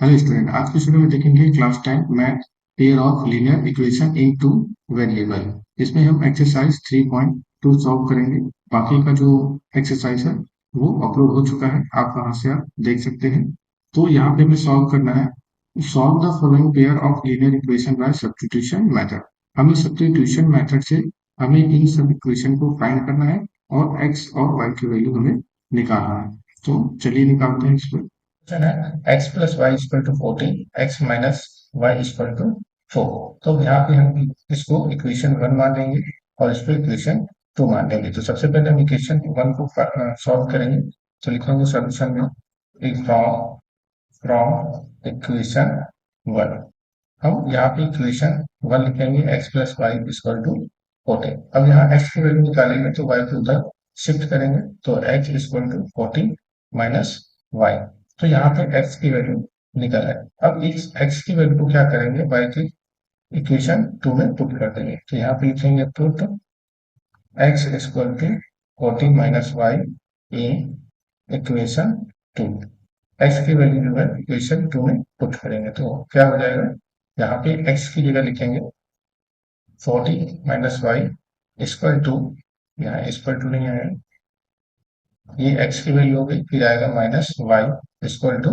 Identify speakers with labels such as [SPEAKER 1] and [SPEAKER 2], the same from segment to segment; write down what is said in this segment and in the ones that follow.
[SPEAKER 1] Hello student, आज के video में देखेंगे class 10 math pair of linear equation in two variable. इसमें हम एक्सरसाइज 3.2 सॉल्व करेंगे। बाकी का जो एक्सरसाइज है वो अपलोड हो चुका है, आप वहां से आप देख सकते हैं। तो यहाँ पे हमें सॉल्व करना है। Solve the following pair of linear equation by substitution method. हमें सब्स्टिट्यूशन मेथड से हमें इन सब इक्वेशन को फाइंड करना है और एक्स और वाई की वैल्यू हमें निकालना है। तो चलिए निकालते हैं इसको।
[SPEAKER 2] है x plus y equal to 14, x minus y equal to 4। तो यहाँ पे हम इसको इक्वेशन 1 मान लेंगे और इसको इक्वेशन 2 मान लेंगे। तो सबसे पहले हम इक्वेशन 1 को सॉल्व करेंगे। तो लिखेंगे सॉल्यूशन में फ्रॉम फ्रॉम इक्वेशन 1। हम यहाँ पे इक्वेशन 1 लिखेंगे x plus y equal to 14। अब यहाँ x की वैल्यू निकालेंगे तो y को उधर शिफ्ट करेंगे, तो x equal to 14 minus y. तो यहाँ पे x की वैल्यू निकल है। अब इस x की वैल्यू को क्या करेंगे, y की इक्वेशन 2 में पुट कर देंगे। तो यहाँ पे लिखेंगे put x equal to 14 minus y in equation 2। x की वैल्यू जो है इक्वेशन 2 में पुट करेंगे तो क्या हो जाएगा, यहाँ पे x की जगह लिखेंगे 40 माइनस वाई इक्वल टू, यहाँ इक्वल टू नहीं आएगा, ये x की वैल्यू हो गई, फिर आएगा माइनस वाई इक्वल टू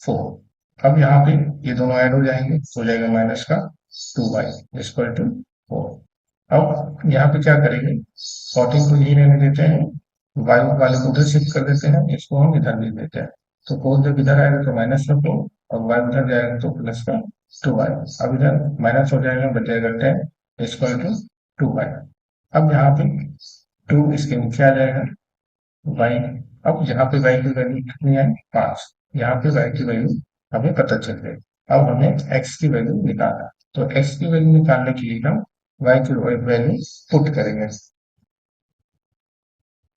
[SPEAKER 2] 4। अब यहाँ पे ये दोनों ऐड हो जाएंगे, हो जाएगा माइनस का 2y इक्वल टू 4। अब यहाँ पे क्या करेंगे, 14 को यही रहने देते हैं, y वाले को उधर शिफ्ट कर देते हैं, इसको हम इधर लिख देते हैं। तो 4 जब इधर आएगा तो माइनस का 4 और y उधर जाएगा तो प्लस का 2y। अब इधर माइनस हो जाएगा, बच जाएगा 10 इक्वल टू 2y। अब यहाँ पे 2 इसके नीचे आ जाएगा y। अब यहाँ पे y की वैल्यू कितनी है, 5। यहाँ पे y की वैल्यू हमें पता चल गई। अब हमें x की वैल्यू निकालना, तो x की वैल्यू निकालने के लिए हम y की वैल्यू पुट करेंगे।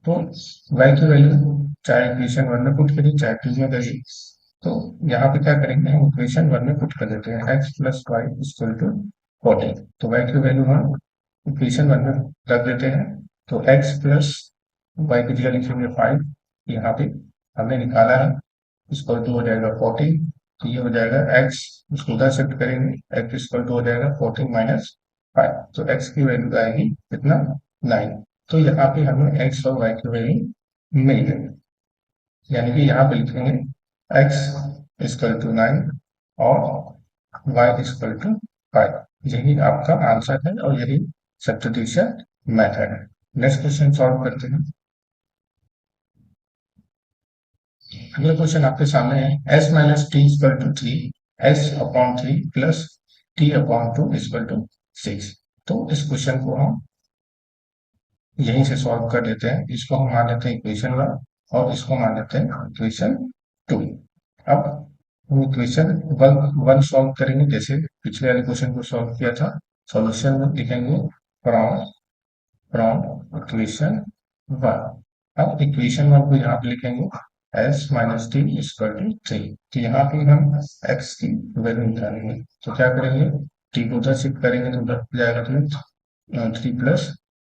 [SPEAKER 2] तो y की वैल्यू चाहे इक्वेशन 1 में पुट करिए चाहे 2 में करिए। तो यहाँ पे क्या करेंगे, हम इक्वेशन 1 में पुट कर देते हैं x plus y equal to 14। तो y की वैल्यू हम इक्वेशन 1 में रख देते हैं। तो x प्लस वाई की जगह लिखेंगे 5, यहाँ पे हमने निकाला है, इक्वल टू हो जाएगा 14। तो ये हो जाएगा x, उसको उधर शिफ्ट करेंगे, x इक्वल टू हो जाएगा 14 माइनस 5। तो x की वैल्यू आएगी कितना, 9। तो यहाँ पे हमें x और y की वैल्यू मिल गई, यानी कि यहाँ पे लिखेंगे x इक्वल टू 9 और y इक्वल टू 5। यही आपका आंसर है और यही सब्स्टिट्यूशन मेथड है। नेक्स्ट क्वेश्चन सॉल्व करते हैं। अगला क्वेश्चन आपके सामने है s minus t equal to 3, s upon 3 plus t upon 2 equal to 6। तो इस क्वेश्चन को हम यहीं से सॉल्व कर देते हैं। इसको हम मान लेते हैं इक्वेशन 1 और इसको मान लेते हैं इक्वेशन 2। अब हम इक्वेशन 1 सॉल्व करेंगे, जैसे पिछले वाले क्वेश्चन को सॉल्व किया था। सॉल्यूशन में लिखेंगे फ्रॉम फ्रॉम इक्वेशन 1। अब इक्वेशन 1 को यहाँ पे लिखेंगे s minus t equal to 3। तो यहाँ पे हम x की वैल्यू निकालेंगे। तो क्या करेंगे, t को उधर शिफ्ट करेंगे तो उधर जाएगा तो 3 प्लस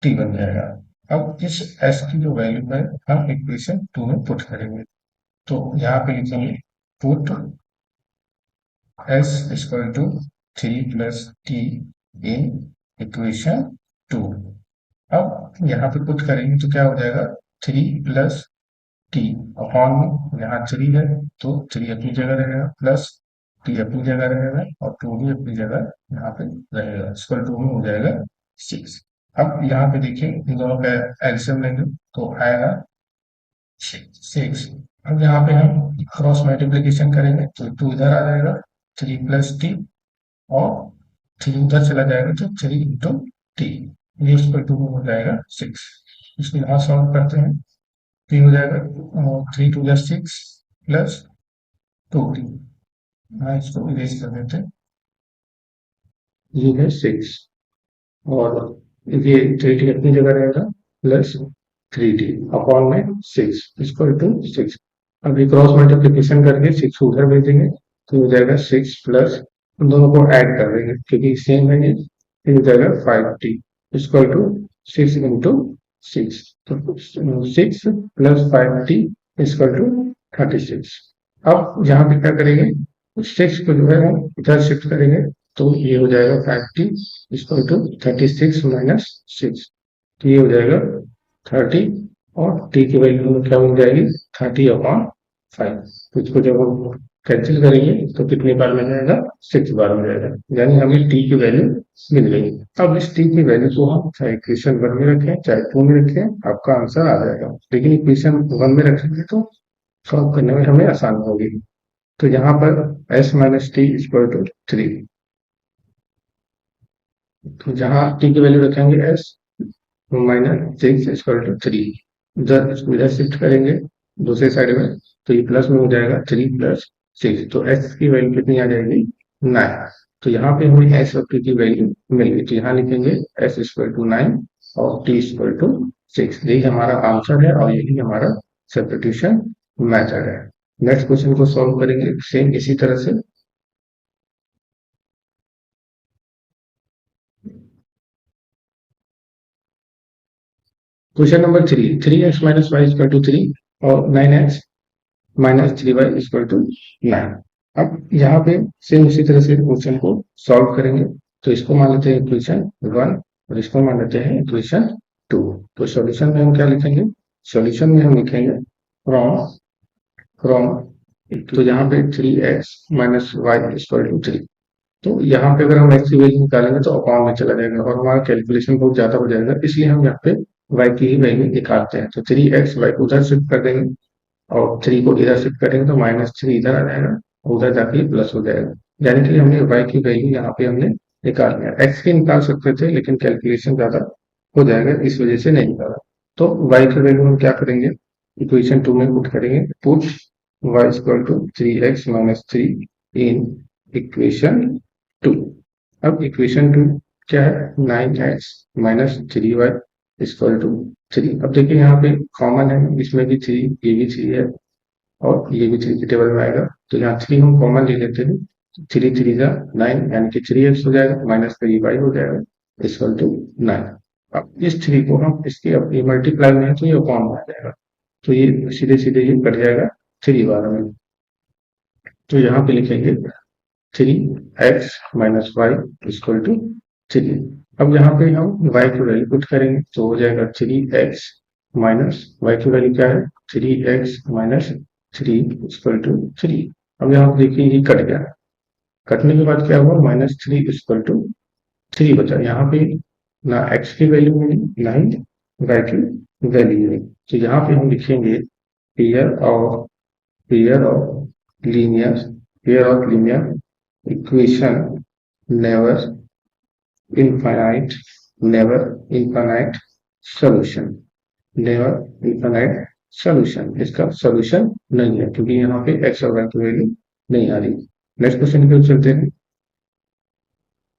[SPEAKER 2] टी बन जाएगा। अब इस s की जो वैल्यू है हम इक्वेशन 2 में पुट करेंगे। तो यहाँ पे लिखेंगे put s equal to 3 plus t in equation 2। अब यहाँ पे पुट करेंगे तो क्या हो जाएगा, 3 प्लस टी अपॉन में यहाँ 3 है तो 3 अपनी जगह रहेगा, प्लस टी अपनी जगह रहेगा और 2 भी अपनी जगह यहाँ पे रहेगा, इक्वल टू में हो जाएगा 6। अब यहाँ पे देखिए इन दोनों का एलसीएम लेंगे तो आएगा 6। अब यहाँ पे हम क्रॉस मल्टीप्लीकेशन करेंगे तो 2 इधर आ जाएगा, 3 प्लस टी और 3 उधर चला जाएगा तो 3 इंटू टी, ये इक्वल टू में हो जाएगा 6। इसको यहाँ सॉल्व करते हैं, टी हो जाएगा 3 टू जा 6 प्लस 2 टी। हाँ, इसको इरेज कर देते हैं,
[SPEAKER 1] ये है 6 और ये 3t अपनी जगह रहेगा, प्लस 3t अपॉन में 6 इक्वल टू 6। अभी क्रॉस मल्टीप्लीकेशन करके 6 उधर भेजेंगे तो हो जाएगा 6 प्लस, उन दोनों को ऐड कर देंगे क्योंकि सेम है, ये फिर हो जाएगा 5t इक्वल टू 6 इंटू 6। तो 6 प्लस 5t इक्वल टू 36। अब यहाँ पे क्या करेंगे,
[SPEAKER 2] 6 को जो है हम इधर शिफ्ट करेंगे तो ये हो जाएगा 5t इक्वल टू 36 माइनस 6, तो ये हो जाएगा 30 और t की वैल्यू क्या बन जाएगी 30/5। तो इसको जब हम कैंसिल करेंगे तो कितनी बार में जाएगा 6 बार में जाएगा, यानी हमें t की वैल्यू मिल गई। अब इस t की वैल्यू को हम चाहे इक्वेशन 1 में रखें चाहे 2 में रखें, आपका आंसर आ जाएगा, लेकिन इक्वेशन 1 में रखेंगे तो सॉल्व करने में हमें आसानी होगी। तो यहाँ पर s minus t equal to 3, तो जहाँ t की वैल्यू रखेंगे s माइनस 6 इक्वल टू 3, इधर शिफ्ट करेंगे दूसरे साइड में तो ये प्लस में हो जाएगा 3 प्लस 6, तो s की वैल्यू कितनी आ जाएगी 9। तो यहाँ पे हमें s और t की वैल्यू मिल गई, तो यहाँ लिखेंगे s इक्वल टू 9 और t इक्वल टू 6, यही हमारा आंसर है और यही हमारा सब्स्टिट्यूशन मेथड है। नेक्स्ट क्वेश्चन को सॉल्व करेंगे सेम इसी तरह से। Question number 3x minus y equal to 3 और 9x minus 3y equal to 9। अब यहाँ पे सेम उसी तरह से क्वेश्चन को सॉल्व करेंगे, तो इसको मान लेते हैं इक्वेशन 1 और इसको मान लेते हैं इक्वेशन 2। तो सॉल्यूशन में हम क्या लिखेंगे, सॉल्यूशन में हम लिखेंगे फ्रॉम फ्रॉम तो यहाँ पे 3x minus y equal to 3, तो यहाँ पे अगर हम x की वैल्यू निकालेंगे तो अपॉन में चला जाएगा और हमारा कैलकुलेशन बहुत ज्यादा हो जाएगा, इसलिए हम यहाँ पे y की ही वैल्यू निकालते हैं। तो 3x y को उधर शिफ्ट कर देंगे और 3 को इधर शिफ्ट करेंगे तो -3 इधर आ जाएगा, उधर जाके प्लस हो जाएगा, यानी कि हमने y की वैल्यू यहाँ पे हमने निकाल लिया। x की निकाल सकते थे लेकिन कैलकुलेशन ज्यादा हो जाएगा, इस वजह से नहीं निकाला। तो y की वैल्यू हम क्या करेंगे, इक्वेशन 2 में पुट करेंगे, put y equal to 3x minus 3 in equation 2। अब इक्वेशन 2 क्या है, 9x minus 3y equal to 3। अब देखिए यहाँ पे कॉमन है, इसमें भी 3, ये भी 3 है और ये भी 3 की टेबल में आएगा, तो यहाँ 3 हम कॉमन ले लेते हैं, 3 3 जा 9 यानी कि 3x हो जाएगा माइनस 3y हो जाएगा इक्वल टू 9। अब इस 3 को हम इसके अब ये मल्टीप्लाई में है तो ये अपॉन में आ जाएगा, तो ये सीधे सीधे ये कट जाएगा 3 बार में, तो यहाँ पे लिखेंगे 3x minus y equal to 3। अब यहाँ पे हम y की वैल्यू पुट करेंगे तो हो जाएगा 3x माइनस y की वैल्यू क्या है 3x माइनस 3 इक्वल टू 3। अब यहाँ पे देखिए ये कट गया, कटने के बाद क्या हुआ -3 इक्वल टू 3 बचा, यहाँ पे ना x की वैल्यू मिली ना ही y की वैल्यू मिली, तो यहाँ पे हम लिखेंगे pair of linear equation never infinite solution, इसका सॉल्यूशन नहीं है क्योंकि यहाँ पे x और y की वैल्यू नहीं आ रही। नेक्स्ट क्वेश्चन की ओर चलते हैं।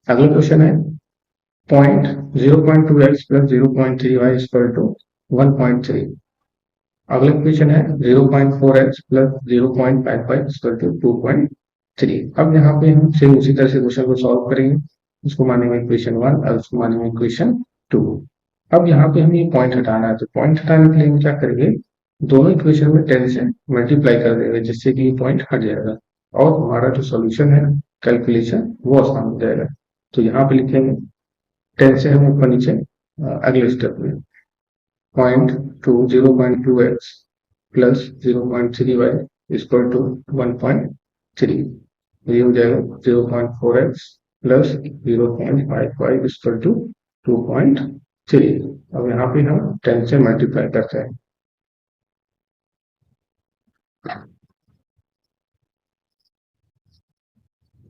[SPEAKER 2] अगला क्वेश्चन है point 0.2x plus 0.3y equal to 1.3। अगला क्वेश्चन है 0.4x प्लस 0.55 इक्वल टू 2.3। अब यहाँ पे हम सेम उसी तरह से क्वेश्चन को सॉल्व करेंगे, इसको मानेंगे इक्वेशन 1 और इसको मानेंगे इक्वेशन 2। अब यहाँ पे हमें ये पॉइंट हटाना है, तो पॉइंट हटाने के लिए हम क्या करेंगे, दोनों इक्वेशन में 10 से मल्टीप्लाई कर देंगे जिससे कि ये पॉइंट हट जाएगा और हमारा जो सोल्यूशन है कैलकुलेशन वो आसान हो जाएगा। तो यहाँ पे लिखेंगे 10 से हम ऊपर नीचे अगले स्टेप में point two 0.2x plus 0.3y equal to 1.3, ये हो जाएगा 0.4x प्लस 0.55 इक्वल टू 2.3। अब यहाँ पे हम 10 से मल्टीप्लाई करते हैं,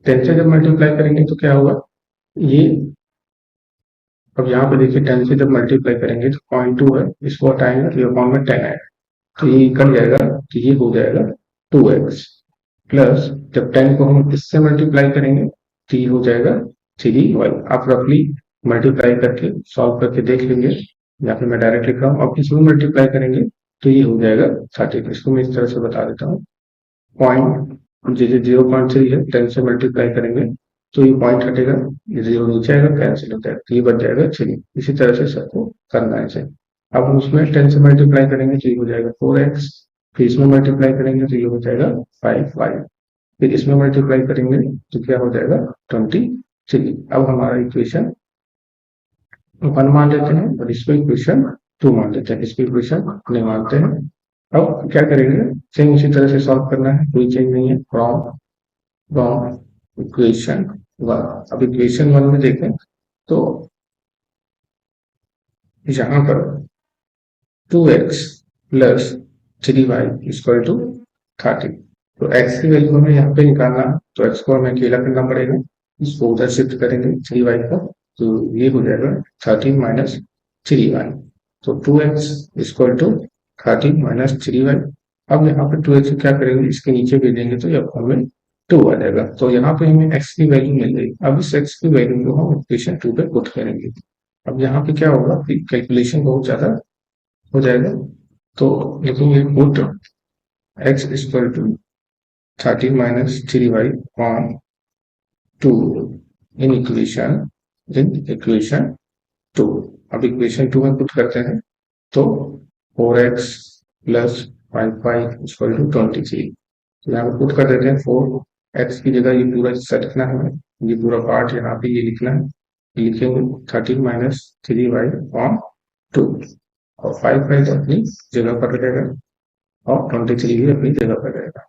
[SPEAKER 2] टेन से जब मल्टीप्लाई करेंगे तो क्या होगा ये, अब यहाँ पे देखिए 10 से जब मल्टीप्लाई करेंगे तो 0.2 है, इसको हटाएंगे तो ये अपॉन में 10 आएगा, तो ये कट जाएगा तो ये हो जाएगा 2x प्लस जब 10 को हम इससे मल्टीप्लाई करेंगे तो ये हो जाएगा 3y। आप रफली मल्टीप्लाई करके सॉल्व करके देख लेंगे, या फिर मैं डायरेक्ट लिख रहा हूँ, अब इसमें मल्टीप्लाई करेंगे तो ये हो जाएगा 30। इसको मैं इस तरह से बता देता हूँ, पॉइंट जैसे 0.3 है 10 से मल्टीप्लाई करेंगे तो ये पॉइंट हटेगा, ये 0 नीचे आएगा कैंसिल हो जाएगा, तो ये बच जाएगा 3। इसी तरह से सबको करना है इसे। अब हम उसमें 10 से मल्टीप्लाई करेंगे तो ये हो जाएगा 4x, फिर इसमें मल्टीप्लाई करेंगे तो ये हो जाएगा 5y। फिर इसमें मल्टीप्लाई करेंगे तो क्या हो जाएगा 23। अब हमारा इक्वेशन 1 मान लेते हैं और इसको इक्वेशन 2 मान लेते हैं, इसको इक्वेशन नहीं मानते हैं। अब क्या करेंगे, सेम उसी तरह से सॉल्व करना है, कोई चेंज नहीं है। फ्रॉम फ्रॉम इक्वेशन 1, अब इक्वेशन 1 में देखें तो यहाँ पर 2x plus 3y equal to 30। तो x की वैल्यू हमें यहाँ पे निकालना है, तो x को हमें अकेला करना पड़ेगा, इसको उधर शिफ्ट करेंगे 3y को, तो ये हो जाएगा 13 माइनस 3y। तो 2x equal to 13 minus 3y। अब यहाँ पे 2x को क्या करेंगे, इसके नीचे भेजेंगे तो ये हमें 2 आ जाएगा। तो यहाँ पे हमें x की वैल्यू मिल गई। अब इस x की वैल्यू को हम इक्वेशन 2 पे पुट करेंगे। अब यहाँ पे क्या होगा कि कैलकुलेशन बहुत ज्यादा हो जाएगा, तो लिखेंगे put x equal to 13 minus 3y on 2 in equation 2। अब इक्वेशन 2 में पुट करते हैं तो 4x plus 5y equal to 23। तो यहाँ पे पुट कर देते हैं, 4x की जगह ये पूरा हिस्सा लिखना है, ये पूरा पार्ट यहाँ पे ये लिखना है, लिखेंगे 13 माइनस 3y ऑन 2, और 5y तो अपनी जगह पर रहेगा और 23 भी अपनी जगह पर रहेगा।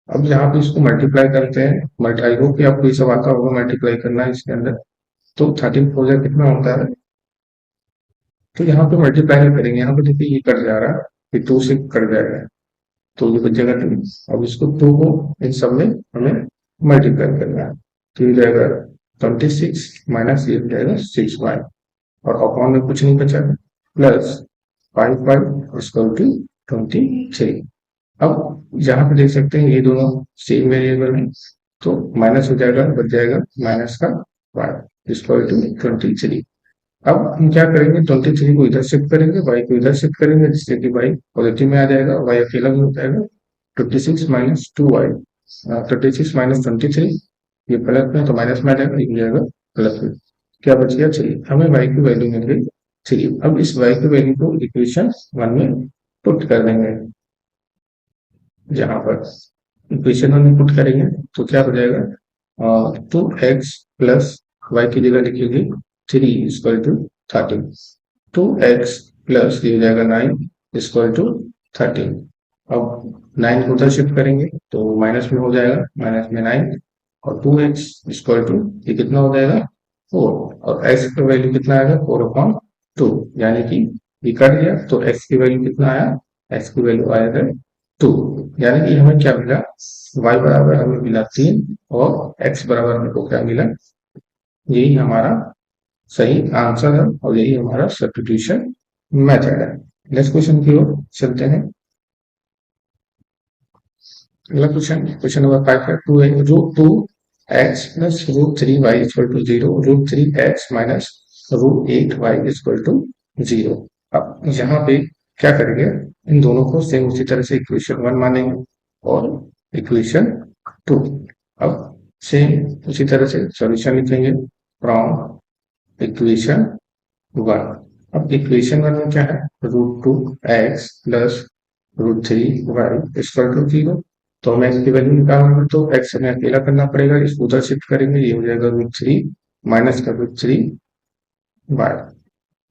[SPEAKER 2] अब यहाँ पे इसको मल्टीप्लाई करते हैं, आई होप कि आपको ये सब आता होगा मल्टीप्लाई करना है इसके अंदर। तो 13 फोर जा कितना होता है, तो यहाँ पे मल्टीप्लाई करेंगे, यहाँ पे देखिए ये कट जा रहा है, ये 2 से कट जाएगा, तो ये बच जाएगा 2। अब इसको 2 को इन सब में हमें मल्टीप्लाई करना है, तो ये जाएगा 26 माइनस ये हो जाएगा 6y, और अपॉन में कुछ नहीं बचा, प्लस 5y इक्वल टू 23। अब यहाँ पे देख सकते हैं ये दोनों सेम वेरिएबल है, तो माइनस हो जाएगा, बच जाएगा माइनस का y इक्वल टू 23। अब हम क्या करेंगे, 23 को इधर शिफ्ट करेंगे, y को इधर शिफ्ट करेंगे, जिससे कि y पॉजिटिव में आ जाएगा, y अकेला भी हो जाएगा। 26 माइनस 2y, 26 माइनस 23, ये प्लस में तो माइनस में आ जाएगा, ये हो जाएगा प्लस में। क्या बच गया 3, हमें y की वैल्यू मिल गई 3। अब इस y की वैल्यू को इक्वेशन 1 में पुट कर देंगे, जहां पर इक्वेशन 1 में पुट करेंगे तो क्या हो जाएगा, 2x प्लस y की जगह लिखेंगे 3 इक्वल टू 13, 2x प्लस ये हो जाएगा 9 इक्वल टू 13। अब 9 को उधर शिफ्ट करेंगे तो माइनस में हो जाएगा, माइनस में 9, और 2x इक्वल टू ये कितना हो जाएगा 4, और x का वैल्यू कितना आएगा 4/2, यानी कि ये कट गया, तो x की वैल्यू कितना आया, x की वैल्यू आएगा 2, यानी कि हमें क्या मिला, y बराबर हमें मिला 3 और x बराबर हमको क्या मिला, यही हमारा सही आंसर है और यही हमारा सब्स्टिट्यूशन मेथड है। नेक्स्ट क्वेश्चन की ओर चलते हैं। अगला क्वेश्चन, क्वेश्चन नंबर 5 है, √2x plus √3y equal to 0, √3x minus √8y equal to 0। अब यहाँ पे क्या करेंगे, इन दोनों को सेम उसी तरह से इक्वेशन 1 मानेंगे और इक्वेशन 2। अब सेम उसी तरह से सॉल्यूशन लिखेंगे फ्रॉम इक्वेशन 1। अब इक्वेशन 1 में क्या है, √2x plus √3y equal to 0, तो हमें x की वैल्यू निकालना है, तो x हमें अकेला करना पड़ेगा, इसको उधर शिफ्ट करेंगे, ये हो जाएगा √3 माइनस का √3y।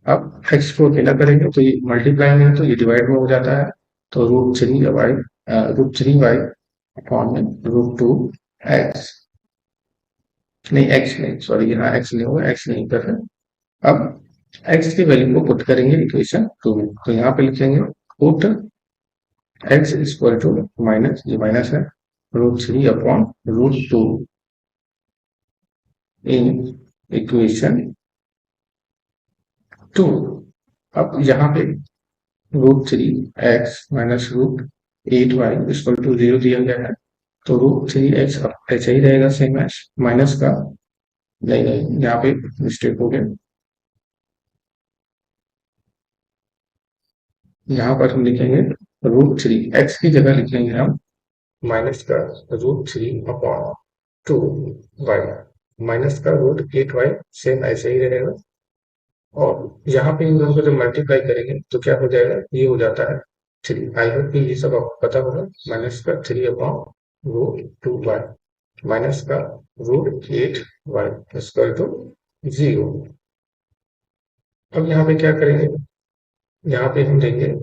[SPEAKER 2] अब x को अकेला करेंगे तो ये मल्टीप्लाई में है तो ये डिवाइड में हो जाता है, तो √3y अपॉन में √2x, नहीं x नहीं, सॉरी यहाँ x नहीं होगा, x नहीं कर रहे। अब x की वैल्यू को पुट करेंगे इक्वेशन 2 में, तो यहाँ पे लिखेंगे put x equal to minus, ये माइनस है, √3 अपॉन √2 इन इक्वेशन 2। अब यहाँ पे √3x minus √8y equal to 0 दिया गया है, तो √3x ऐसा ही रहेगा सेम एज माइनस का, नहीं यहाँ पे मिस्टेक हो गया, यहाँ पर हम लिखेंगे √3, x की जगह लिखेंगे हम माइनस का √3 अपॉन 2y, माइनस का √8y सेम ऐसे ही रहेगा, और यहाँ पे इन दोनों को जब मल्टीप्लाई करेंगे तो क्या हो जाएगा, ये हो जाता है 3। आई होप कि ये सब आपको पता होगा, माइनस का 3 अपॉन √2y माइनस का √8y इक्वल टू 0। अब यहाँ पे क्या करेंगे, यहाँ पे हम देंगे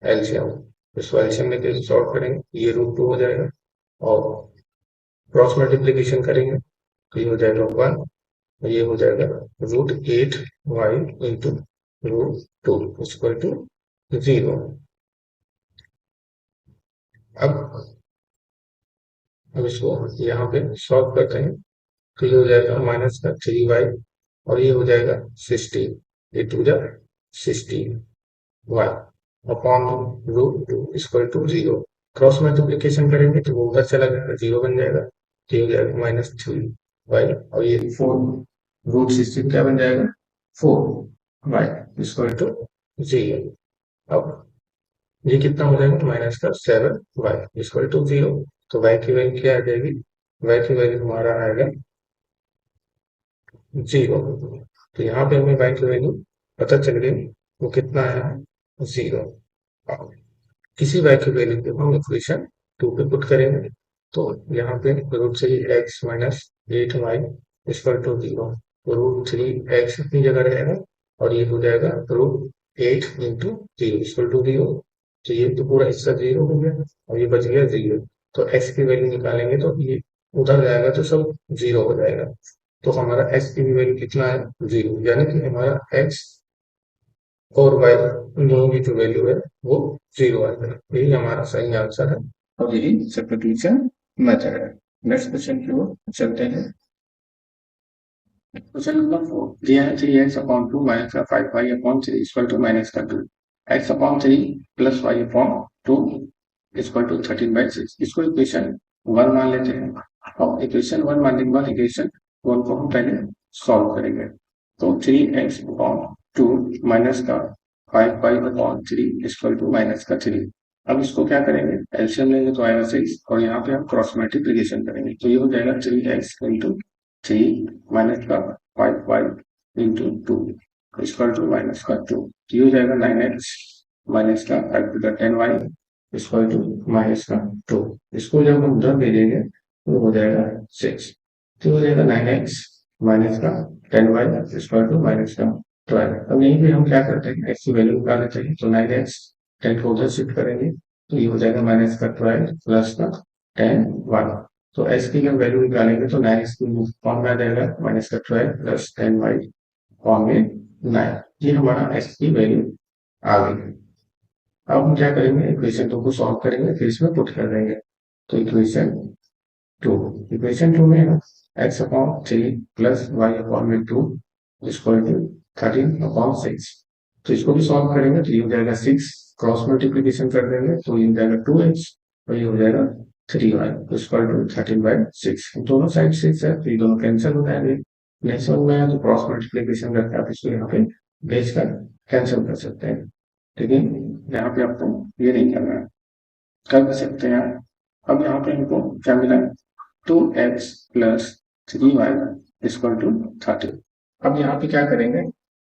[SPEAKER 2] एलसीएम। इसको एलसीएम लेके सॉल्व करेंगे, ये √2 हो जाएगा और क्रॉस मल्टीप्लीकेशन करेंगे तो ये हो जाएगा 1, ये हो जाएगा √8y इंटू √2 इक्वल टू 0। अब इसको यहाँ पे सॉल्व करते हैं तो ये हो जाएगा माइनस का 3y और ये हो जाएगा 16, ये 2 जा 16y upon √2 equal to 0। Cross multiplication करेंगे तो वो उधर चला जाएगा, 0 बन जाएगा, तो ये हो जाएगा -3y और ये 4 √16 क्या बन जाएगा 4y इक्वल टू 0। अब ये कितना हो जाएगा माइनस का 7y इक्वल टू 0। तो y की वैल्यू क्या आ जाएगी, y की वैल्यू हमारा आएगा 0। तो यहाँ पे हमें y की वैल्यू पता चल गई, वो कितना आया 0। किसी y की वैल्यू को हम इक्वेशन 2 पे पुट करेंगे तो यहाँ पे √3x minus 8y equal to 0। √3x अपनी जगह रहेगा और ये हो जाएगा √8 इंटू 0 इक्वल टू 0। तो ये तो पूरा हिस्सा 0 हो गया और ये बच गया 0। तो x की वैल्यू निकालेंगे तो ये उधर जाएगा तो सब 0 हो जाएगा। तो हमारा x की वैल्यू कितना है 0, यानी कि हमारा x और y इन दोनों की जो वैल्यू है वो 0 आएगा। यही हमारा सही आंसर है और यही सब्स्टिट्यूशन मेथड है। नेक्स्ट क्वेश्चन की ओर चलते हैं। क्वेश्चन नंबर 4 दिया है 3x अपॉन 2 माइनस का 5y upon 3 equal to minus का 2 x upon 3 plus y upon 2 equal to 13/6। इसको इक्वेशन 1 मान लेते हैं और इक्वेशन 1 मानने के बाद इक्वेशन 1 को हम पहले सॉल्व करेंगे। तो 3x अपॉन 2 माइनस का 5y upon 3 equal to minus का 3। अब इसको क्या करेंगे, एलसीएम लेंगे तो आएगा 6 और यहाँ पे हम क्रॉस मल्टीप्लीकेशन करेंगे तो ये हो जाएगा 3x इंटू 3 माइनस का 5y into 2 equal to minus का 2। ये हो जाएगा 9x माइनस का 5 का 10y इक्वल टू माइनस का 2। इसको जब हम उधर भेजेंगे तो हो जाएगा 6। तो हो जाएगा 9x माइनस का 10y इक्वल टू माइनस का 12। अब यहीं पे हम क्या करते हैं, x की वैल्यू निकाल लेते हैं। तो 9x 10 को उधर शिफ्ट करेंगे तो ये हो जाएगा माइनस का 12 प्लस का 10y। तो x की जब वैल्यू निकालेंगे तो 9x की फॉर्म में आ जाएगा माइनस का 12 प्लस 10y फॉर्म में 9। ये हमारा x की वैल्यू आ गई। अब हम क्या करेंगे, इक्वेशन 2 को सॉल्व करेंगे फिर इसमें पुट कर देंगे। तो इक्वेशन 2 में x upon 3 plus y upon में 2 इक्वल टू 13/6। तो इसको भी सॉल्व करेंगे तो ये हो जाएगा 6, क्रॉस मल्टीप्लीकेशन कर देंगे तो ये हो जाएगा 2x और ये हो जाएगा 3y इक्वल टू 13/6। दोनों साइड 6 है तो ये दोनों कैंसिल हो जाएंगे। नहीं समझ में आया तो क्रॉस मल्टीप्लीकेशन करके आप इसको यहाँ पे भेजकर कैंसिल कर सकते हैं, लेकिन यहाँ पे आपको ये नहीं करना है, कर सकते हैं। अब यहाँ पे हमको क्या मिला, 2x plus 3y equal to 30। अब यहाँ पे क्या करेंगे,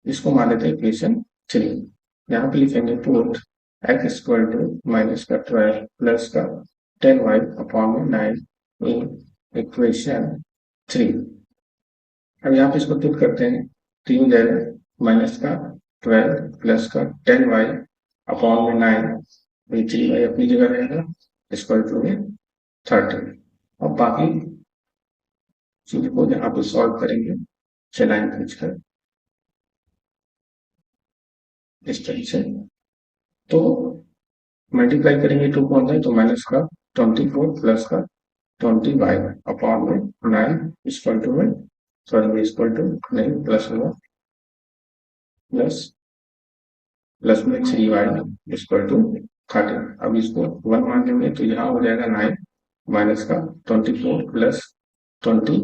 [SPEAKER 2] इसको मान लेते हैं इक्वेशन 3। यहाँ पे लिखेंगे put x equal to minus का 12 प्लस का 10y अपॉन में 9 इन इक्वेशन 3। अब यहाँ पे इसको पुट करते हैं तो ये हो जाएगा माइनस का 12 प्लस का 10y अपॉन में 9, 3y अपनी जगह रहेगा इक्वल टू में 30। अब बाकी चीज को यहाँ पे सॉल्व करेंगे लाइन खींचकर इस तरह से। तो मल्टीप्लाई करेंगे 2 को अंदर तो माइनस का 24 प्लस का 20y अपॉन में 9 इक्वल टू में सॉरी इक्वल टू नहीं प्लस होगा प्लस में 3y इक्वल टू 30। अब इसको 1 मान लेंगे तो यहाँ हो जाएगा 9 माइनस का 24 प्लस 20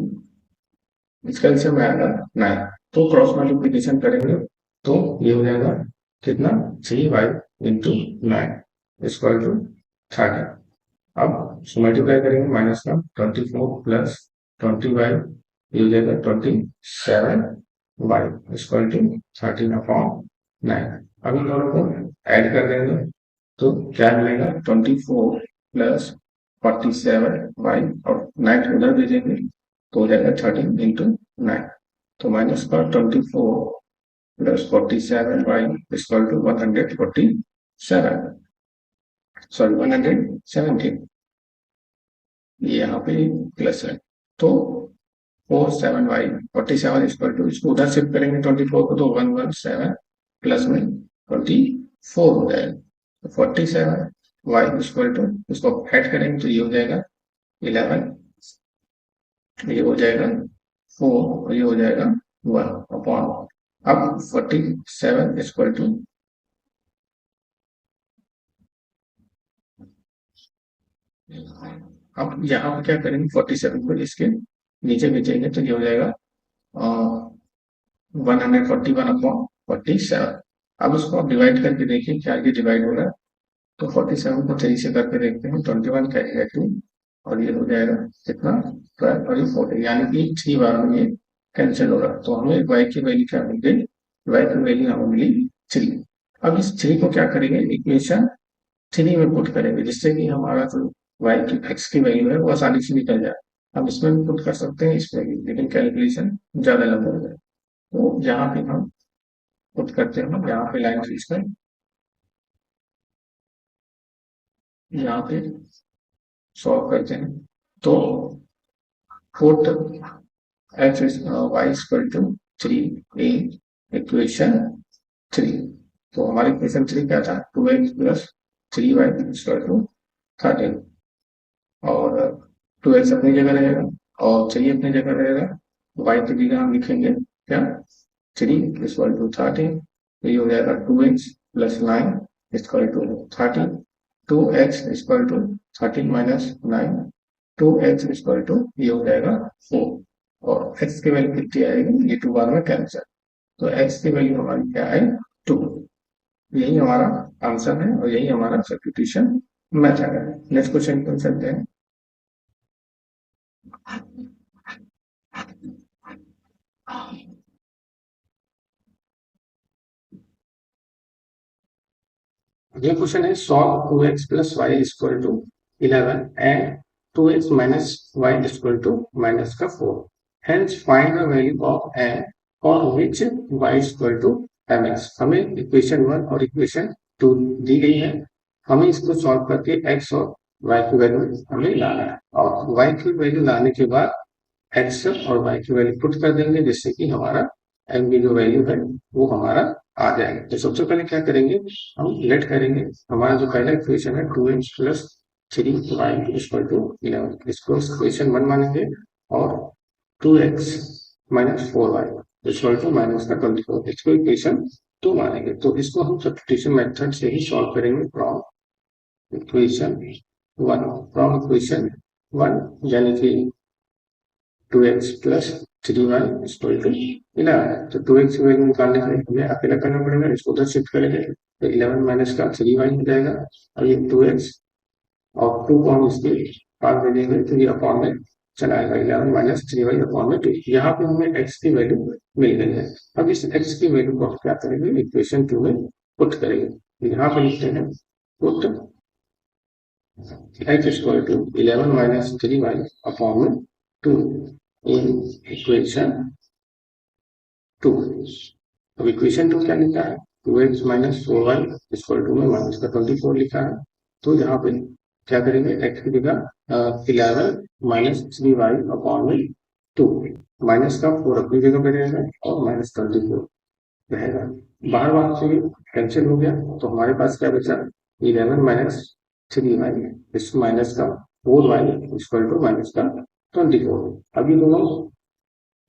[SPEAKER 2] इसका एलसीएम आएगा 9। तो क्रॉस मल्टीप्लीकेशन करेंगे तो ये हो जाएगा कितना 3y इंटू 9 इक्वल टू 30। अब मल्टीप्लाई करेंगे माइनस का 24 प्लस 20y ये हो जाएगा 27y इक्वल टू 13 अपॉन 9। अब इन दोनों को ऐड कर देंगे तो क्या मिलेगा 24 प्लस 47y और 9 उधर भेजेंगे तो हो जाएगा 13 इंटू 9, तो माइनस का 24 plus 47y equal to 147, sorry 117, ये यहाँ पे प्लस है, तो 47y 47 इक्वल टू, इसको उधर शिफ्ट करेंगे 24 को तो 117 प्लस में 24 हो जाएगा, 47y इक्वल टू, इसको ऐड करेंगे तो ये हो जाएगा 11, ये हो जाएगा 4 और ये हो जाएगा 1 अपॉन, अब 47 इक्वल टू, अब यहाँ पे क्या करेंगे 47 को इसके नीचे भेजेंगे तो ये हो जाएगा 141 अपॉन 47। अब उसको आप डिवाइड करके देखिए क्या ये डिवाइड हो रहा है, तो 47 को 3 से करके देखते हैं, 21 का 2 और ये हो जाएगा कितना 12 और ये 14, यानी कि 3 बार में ये कैंसिल हो रहा है, तो हमें y की वैल्यू क्या मिल गई, y की वैल्यू हमें मिली 3। अब इस 3 को क्या करेंगे इक्वेशन 3 में पुट करेंगे, जिससे कि हमारा जो y की x की वैल्यू है वो आसानी से निकल जाए। हम इसमें भी पुट कर सकते हैं इसमें भी, लेकिन कैलकुलेशन ज्यादा लंबा हो जाए, तो यहाँ पे हम पुट करते हैं, यहाँ पे लाइन खींचकर यहाँ पे सॉल्व करते हैं, तो put x y equal to 3 in equation 3, तो हमारी इक्वेशन 3 क्या था 2x plus 3y equal to 13, और 2x अपनी जगह रहेगा और 3 अपनी जगह रहेगा, y की जगह हम लिखेंगे क्या 3 इक्वल टू 13, तो ये हो जाएगा 2x plus 9 equal to 13, 2x equal to 13 minus 9, 2x equal to ये हो जाएगा 4, और x की वैल्यू कितनी आएगी, ये 2 बार में कैंसिल, तो x की वैल्यू हमारी क्या है 2, यही हमारा आंसर है और यही हमारा सब्स्टिट्यूशन मेथड है। नेक्स्ट क्वेश्चन कर सकते हैं। अगला क्वेश्चन है solve 2x plus y equal to 11 and 2x minus y equal to minus का 4, hence find the value of m for which y equal to mx। हमें इक्वेशन 1 और equation 2 दी गई है, हमें इसको सॉल्व करके x और y की वैल्यू हमें लाना है, और y की वैल्यू लाने के बाद x और y की वैल्यू पुट कर देंगे, जिससे कि हमारा m की जो वैल्यू है वो हमारा आ जाएगा। तो सबसे पहले क्या करेंगे हम लेट करेंगे, हमारा जो पहला इक्वेशन है 2x plus 3y equal to 11, इसको इक्वेशन 1 मानेंगे, और 2x minus 4y equal to minus का 24 इसको इक्वेशन 2 मानेंगे। तो इसको हम सब्स्टिट्यूशन मेथड से ही सॉल्व करेंगे फ्रॉम इक्वेशन 1 यानी कि 2x plus 3y equal to 11, तो 2x की वैल्यू निकालने के लिए हमें अकेला करना पड़ेगा, इसको उधर शिफ्ट करेंगे तो 11 माइनस का 3y हो जाएगा, और ये 2x और 2 को हम इसके पास दे देंगे तो ये अपॉन में चला आएगा, 11 माइनस 3y अपॉन में 2, यहाँ पे हमें x की वैल्यू मिल गई है। अब इस x की वैल्यू को क्या करेंगे इक्वेशन 2 में पुट करेंगे, यहाँ पे लिखते हैं put x equal to 11 minus 3y upon में 2 इन इक्वेशन 2। अब इक्वेशन 2 क्या लिखा है 2x minus 4y equal to में माइनस का 24 लिखा है, तो यहाँ पे क्या करेंगे x की जगह 11 माइनस 3y अपॉन में 2, माइनस का 4 अपनी जगह पे रहेगा और माइनस 24 रहेगा, बाहर बाहर से कैंसिल हो गया, तो हमारे पास क्या बचा 11 माइनस 3y इस माइनस का 4y इक्वल टू माइनस का 24। अब ये दोनों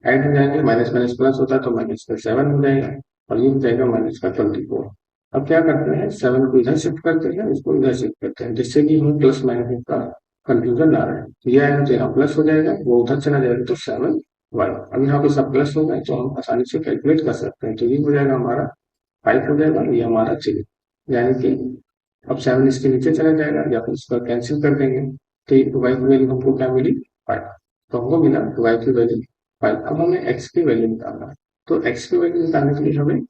[SPEAKER 2] ऐड हो जाएंगे, माइनस माइनस प्लस होता है तो माइनस का 7 हो जाएगा और ये हो जाएगा माइनस का 24। अब क्या करते हैं 7 को इधर शिफ्ट करते हैं, इसको इधर शिफ्ट करते हैं, जिससे कि हमें प्लस माइनस का कंफ्यूजन ना रहे, ये आएगा तो यहाँ प्लस हो जाएगा, वो उधर चला जाएगा तो 7y। अब यहाँ पे सब प्लस हो गए तो हम आसानी से कैलकुलेट कर सकते हैं, तो ये हो जाएगा हमारा 5 हो जाएगा, ये हमारा 3, यानी कि अब 7 इसके नीचे चला जाएगा या फिर इसका कैंसिल कर देंगे, तो y की वैल्यू हमको क्या मिली 5, तो हमको मिला y की वैल्यू 5। अब हमें x की वैल्यू निकालना है, तो x की वैल्यू निकालने के लिए हमें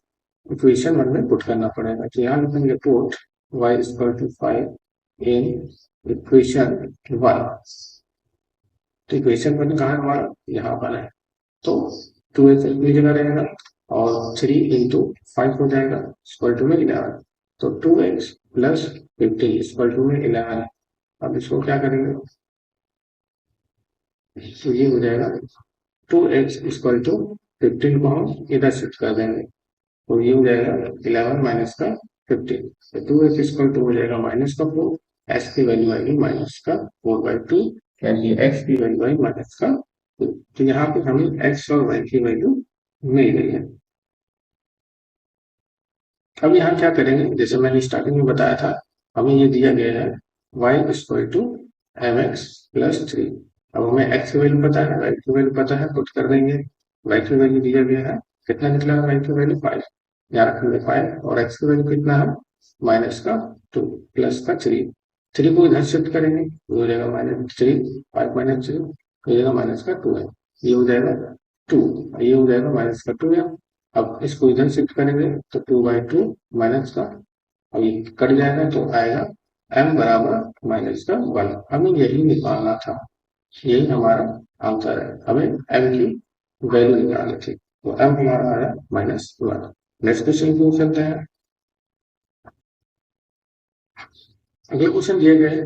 [SPEAKER 2] इक्वेशन 1 में पुट करना पड़ेगा, तो यहाँ लिखेंगे put y equal to 5 in equation 1। तो इक्वेशन 1 कहाँ है हमारा, यहाँ पर है। तो 2x अपनी जगह रहेगा और 3 इंटू 5 हो जाएगा इक्वल टू में 11। तो 2x प्लस 15 इक्वल टू में 11 है। अब इसको क्या करेंगे, तो ये हो जाएगा 2x इक्वल टू 15 को हम इधर शिफ्ट कर देंगे, तो ये हो जाएगा 11 माइनस का 15। तो 2x इक्वल टू हो जाएगा माइनस का 4, x की वैल्यू आएगी माइनस का 4/2, यानी x की वैल्यू आई माइनस का 2। तो यहाँ पे हमें x और y की वैल्यू मिल गई है। अब यहाँ क्या करेंगे, जैसे मैंने स्टार्टिंग में बताया था, हमें ये दिया गया है y equal to mx plus 3। अब हमें x की वैल्यू पता है, y की वैल्यू पता है, पुट कर देंगे। y की वैल्यू दिया गया है, कितना निकला है y की वैल्यू 5, यहाँ रखेंगे 5, और x की वैल्यू कितना है माइनस का 2 प्लस का 3। 3 को इधर शिफ्ट करेंगे, ये हो जाएगा -3, 5 माइनस 3 हो जाएगा माइनस का 2 है, ये हो जाएगा 2, ये हो जाएगा माइनस का 2 है। अब इसको इधर शिफ्ट करेंगे तो 2/2 माइनस का, अब ये कट जाएगा तो आएगा m बराबर माइनस का 1। हमें यही निकालना था, यही हमारा आंसर है, हमें m की वैल्यू निकालनी थी। तो m हमारा आया -1। नेक्स्ट क्वेश्चन को चलते हैं। अगले क्वेश्चन दिए गए,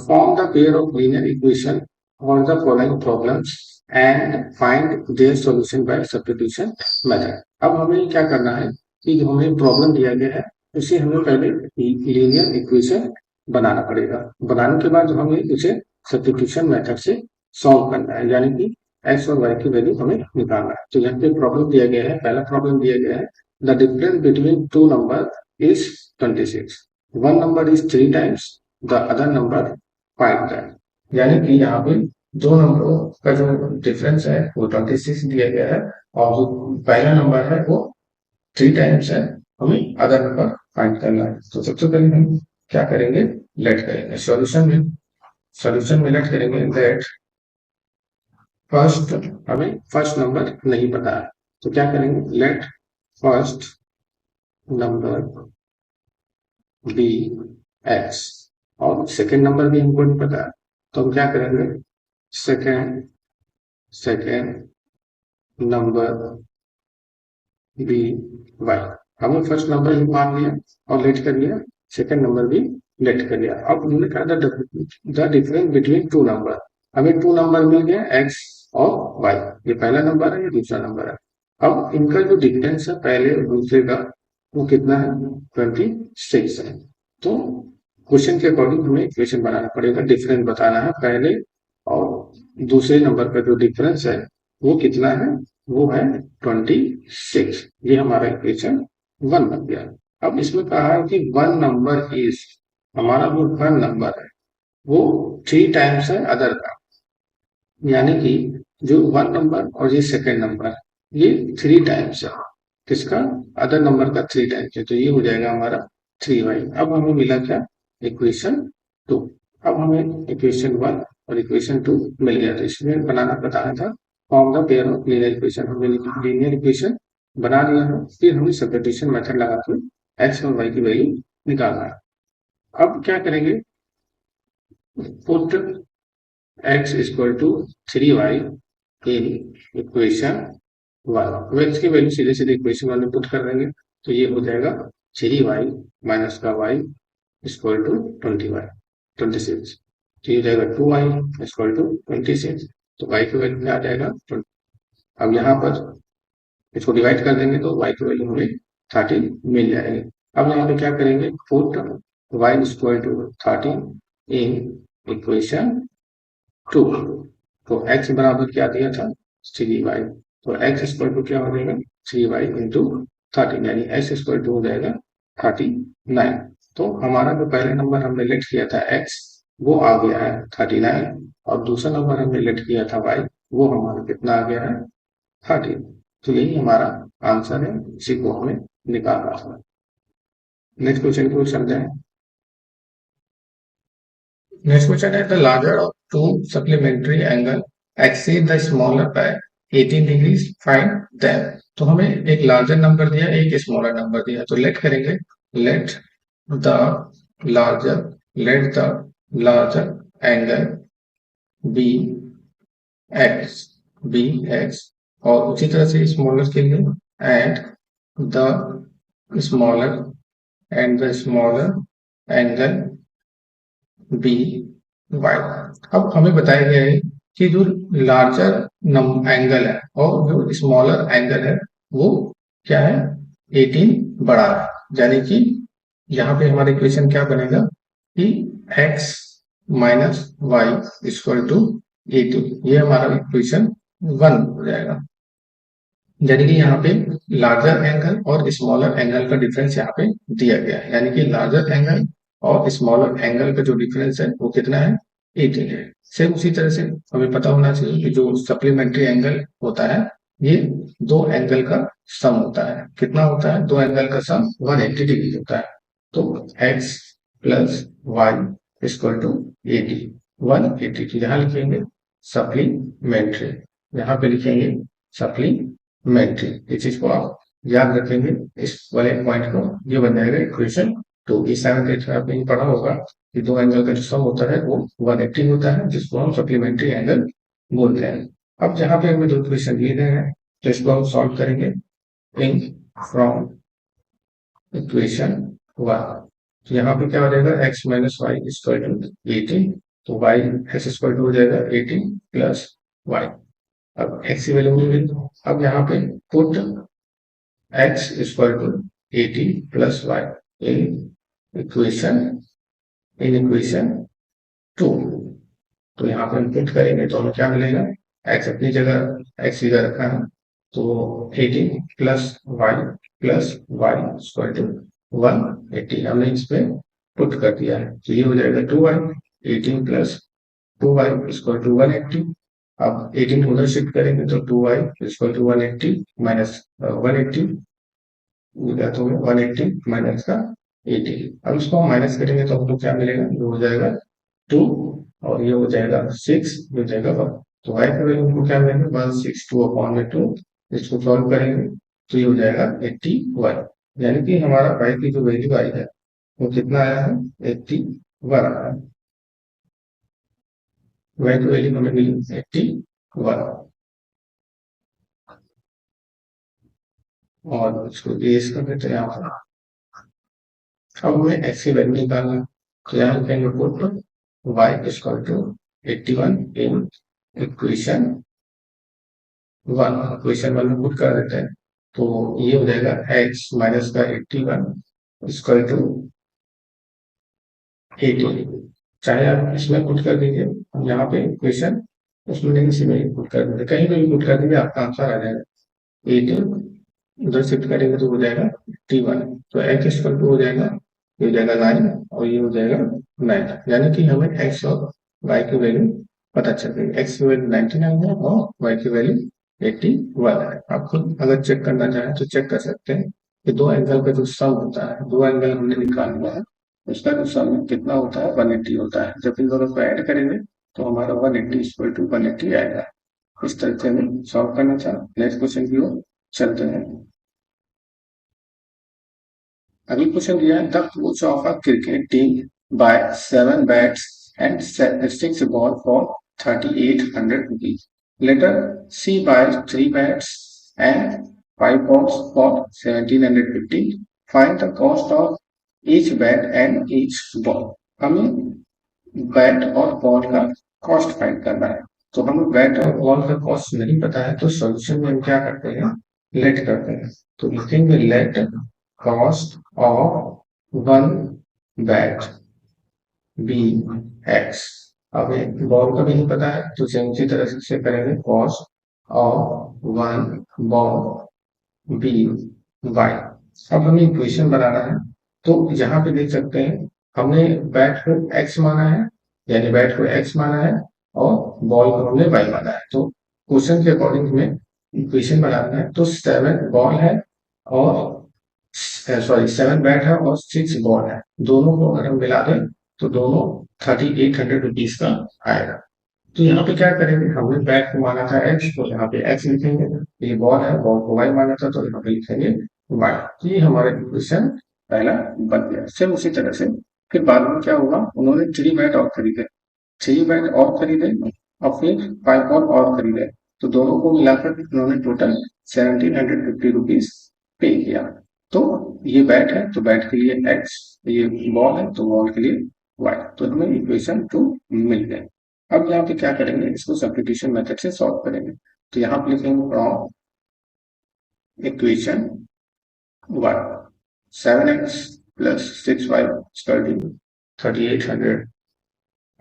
[SPEAKER 2] form the pair of linear equation और the following problems and find their solution by substitution method. अब हमें क्या करना है कि जो हमें प्रॉब्लम दिया गया है उसे हमें पहले लीनियर इक्वेशन बनाना पड़ेगा। बनाने के बाद हमें उसे सब्स्टिट्यूशन मेथड से सॉल्व करना है, यानी कि x और y की वैल्यू हमें निकालना है। तो यहाँ पे प्रॉब्लम दिया गया है, पहला प्रॉब्लम दिया गया है, the difference between two number is 26। One number is 3 times the other number 5 times, यानी कि यहाँ पे दो नंबरों का जो डिफरेंस है वो 26 दिया गया है, और जो पहला नंबर है वो 3 टाइम्स है, हमें अदर नंबर फाइंड करना है। तो सबसे पहले हम क्या करेंगे, लेट करेंगे सॉल्यूशन में लेट करेंगे। लेट फर्स्ट, हमें फर्स्ट नंबर नहीं पता है, तो क्या करेंगे, let first number be x, और सेकेंड नंबर भी हमको नहीं पता है, तो हम क्या करेंगे, सेकेंड नंबर बी वाई। हमने फर्स्ट नंबर भी मान लिया और लेट कर लिया, सेकेंड नंबर भी लेट कर लिया। अब हमने कहा the difference between two number, हमें टू नंबर मिल गया एक्स और वाई, ये पहला नंबर है, ये दूसरा नंबर है। अब इनका जो डिफरेंस है पहले और दूसरे का वो कितना है, 26 है। तो क्वेश्चन के अकॉर्डिंग हमें इक्वेशन बनाना पड़ेगा, डिफरेंस बताना है पहले और दूसरे नंबर का जो डिफरेंस है वो कितना है, वो है 26। ये हमारा इक्वेशन 1 बन गया। अब इसमें कहा है कि वन नंबर इज, हमारा जो वन नंबर है वो 3 टाइम्स है अदर का, यानी कि जो वन नंबर और ये सेकेंड नंबर ये 3 टाइम्स है किसका, अदर नंबर का 3 टाइम्स है, तो ये हो जाएगा हमारा 3y। अब हमें मिला क्या, इक्वेशन 2। अब हमें इक्वेशन 1 और इक्वेशन 2 मिल गया, तो इसमें बनाना बताया था form the pair of linear equation. हमने लीनियर इक्वेशन बना लिया है, फिर हमें सब्स्टिट्यूशन मेथड लगा के x और y की वैल्यू निकालना है। अब क्या करेंगे, put x equal to 3y in equation 1। अब x की वैल्यू सीधे सीधे इक्वेशन 1 में पुट कर देंगे, तो ये हो जाएगा 3y माइनस का y इक्वल टू 26। तो ये हो जाएगा 2y इक्वल टू 26, तो y की वैल्यू क्या आ जाएगा 20। अब यहाँ पर इसको डिवाइड कर देंगे तो y की वैल्यू हमें 13 मिल जाएगी। अब यहाँ पे क्या करेंगे, put y equal to 13 in equation 2। तो x बराबर क्या दिया था 3y, तो x इक्वल टू क्या हो जाएगा 3y इंटू 13, यानी x इक्वल टू हो जाएगा 39। तो हमारा जो पहले नंबर हमने लेट किया था x वो आ गया है 39, और दूसरा नंबर हमने लेट किया था y वो हमारा कितना आ गया है 13। तो यही हमारा आंसर है, इसी को हमें निकालना था। नेक्स्ट क्वेश्चन को समझते हैं। नेक्स्ट क्वेश्चन है, the larger of to supplementary angle exceed the smaller by 18 degrees, find them. तो हमें एक लार्जर नंबर दिया, एक स्मॉलर नंबर दिया, तो लेट करेंगे, let the larger, let the
[SPEAKER 1] larger angle bx और उसी तरह से स्मॉलर के लिए the smaller the smaller angle be y. अब हमें बताया गया है कि जो लार्जर एंगल है और जो स्मॉलर एंगल है वो क्या है, 18 बड़ा है। यानी कि यहाँ पे हमारा इक्वेशन क्या बनेगा कि x minus y equal to 18, ये हमारा इक्वेशन 1 हो जाएगा। यानी कि यहाँ पे लार्जर एंगल और स्मॉलर एंगल का डिफरेंस यहाँ पे दिया गया है। यानी कि लार्जर एंगल और स्मॉलर एंगल का जो डिफरेंस है वो कितना है, 18 है। सेम उसी तरह से हमें पता होना चाहिए कि जो सप्लीमेंट्री एंगल होता है ये दो एंगल का सम होता है। कितना होता है, दो एंगल का सम 180 डिग्री होता है। तो x plus y equal to 80, 180। तो यहाँ लिखेंगे सप्लीमेंट्री, यहाँ पे लिखेंगे सप्लीमेंट्री। इस चीज को आप याद रखेंगे, इस वाले पॉइंट को। ये बन जाएगा इक्वेशन 2। इस 7 में आपने पढ़ा होगा कि दो एंगल का जो सम होता है वो 180 होता है, जिसको हम सप्लीमेंट्री एंगल बोलते हैं। अब जहां पे हमें दो इक्वेशन दिए गए हैं तो इसको हम सॉल्व करेंगे इन फ्रॉम इक्वेशन 1। तो यहाँ पे क्या हो जाएगा, x minus y equal to 18। तो y x इक्वल टू हो जाएगा 18 प्लस वाई। अब x की वैल्यू मिल गई। अब यहाँ पे put x equal to 18 plus y in equation 2। तो यहाँ पे हम पुट करेंगे तो हमें क्या मिलेगा, x अपनी जगह x इधर रखा है तो 18 प्लस वाई इक्वल टू 180 हमने इसमें पुट कर दिया है। तो ये हो जाएगा 2y, 18 plus 2y equal to 180। अब 18 उधर शिफ्ट करेंगे तो 2y इक्वल टू 180 माइनस 180, तो 180 माइनस का 80। अब इसको हम माइनस करेंगे तो हमको क्या मिलेगा, ये हो जाएगा 2 और ये हो जाएगा 6, ये हो जाएगा 1। तो y का वैल्यू हमको क्या मिलेगा, 162 अपॉन में 2। इसको सॉल्व करेंगे तो ये हो जाएगा 81। यानी कि हमारा y की जो वैल्यू आई है वो कितना आया है, 81 आया है। y की वैल्यू हमें मिली 81 और इसको बेस कर देते हैं यहाँ पर। अब हमें x की वैल्यू निकालना है तो यहाँ लिखेंगे put y equal to 81 in equation 1। Equation 1 में पुट कर देते हैं तो ये हो जाएगा x माइनस का 81 इक्वल टू 80। चाहे आप इसमें पुट कर दीजिए, यहाँ पे इक्वेशन उसमें नहीं, इसी में पुट कर दीजिए, कहीं पे भी पुट कर दीजिए आपका आंसर आ जाएगा 18। उधर शिफ्ट करेंगे तो हो जाएगा 81। तो x इक्वल टू हो जाएगा, ये हो जाएगा 9 और ये हो जाएगा 9। यानी कि हमें x और y की वैल्यू पता चल गई। x की वैल्यू 99 है और y की वैल्यू 81 है। आप खुद अगर चेक करना चाहें तो चेक कर सकते हैं कि दो एंगल का जो सम होता है, दो एंगल हमने निकाल लिया है, उसका जो सम कितना होता है, 180 होता है। जब इन दोनों को ऐड करेंगे तो हमारा 180 इक्वल टू 180 आएगा। इस तरह से हमें सॉल्व करना चाहें। नेक्स्ट क्वेश्चन की ओर चलते हैं। अगली क्वेश्चन दिया है, the coach of a cricket team buy 7 bats and 6 ball for 3800 rupees. Letter C buys 3 bats and 5 balls for 1750. Find the cost of each bat and each ball. हमें bat और ball का cost find करना है। तो हमें bat और ball का cost नहीं पता है तो सॉल्यूशन में हम क्या करते हैं, लेट करते हैं। तो लिखेंगे let cost of one bat be x. हमें बॉल का भी नहीं पता है तो सेम उसी तरह से करेंगे, cost of one ball be y. अब हमें इक्वेशन बनाना है तो यहाँ पे देख सकते हैं हमने बैट को x माना है, यानी बैट को x माना है और बॉल को हमने y माना है। तो क्वेश्चन के अकॉर्डिंग हमें इक्वेशन बनाना है। तो 7 बॉल है और 7 बैट है और 6 बॉल है, दोनों को अगर हम मिला दें तो दोनों 3800 रुपीज का आएगा। तो यहाँ पे क्या करेंगे, हमने बैट को माना था x तो यहाँ पे x लिखेंगे, ये बॉल है, बॉल को y माना था तो यहाँ पे लिखेंगे y। तो ये हमारा इक्वेशन पहला बन गया। सेम उसी तरह से फिर बाद में क्या हुआ, उन्होंने 3 बैट और खरीदे, 3 बैट और खरीदे और फिर 5 बॉल और खरीदे, तो दोनों को मिलाकर उन्होंने टोटल 1750 रुपीज पे किया। तो ये बैट है तो बैट के लिए एक्स, ये बॉल है तो बॉल के लिए वाई, तो हमें इक्वेशन 2 मिल गए। अब यहाँ पे क्या करेंगे, इसको सब्स्टिट्यूशन मेथड से सॉल्व करेंगे। तो यहाँ पे लिखेंगे from equation 1 7x plus 6y is equal to 3800।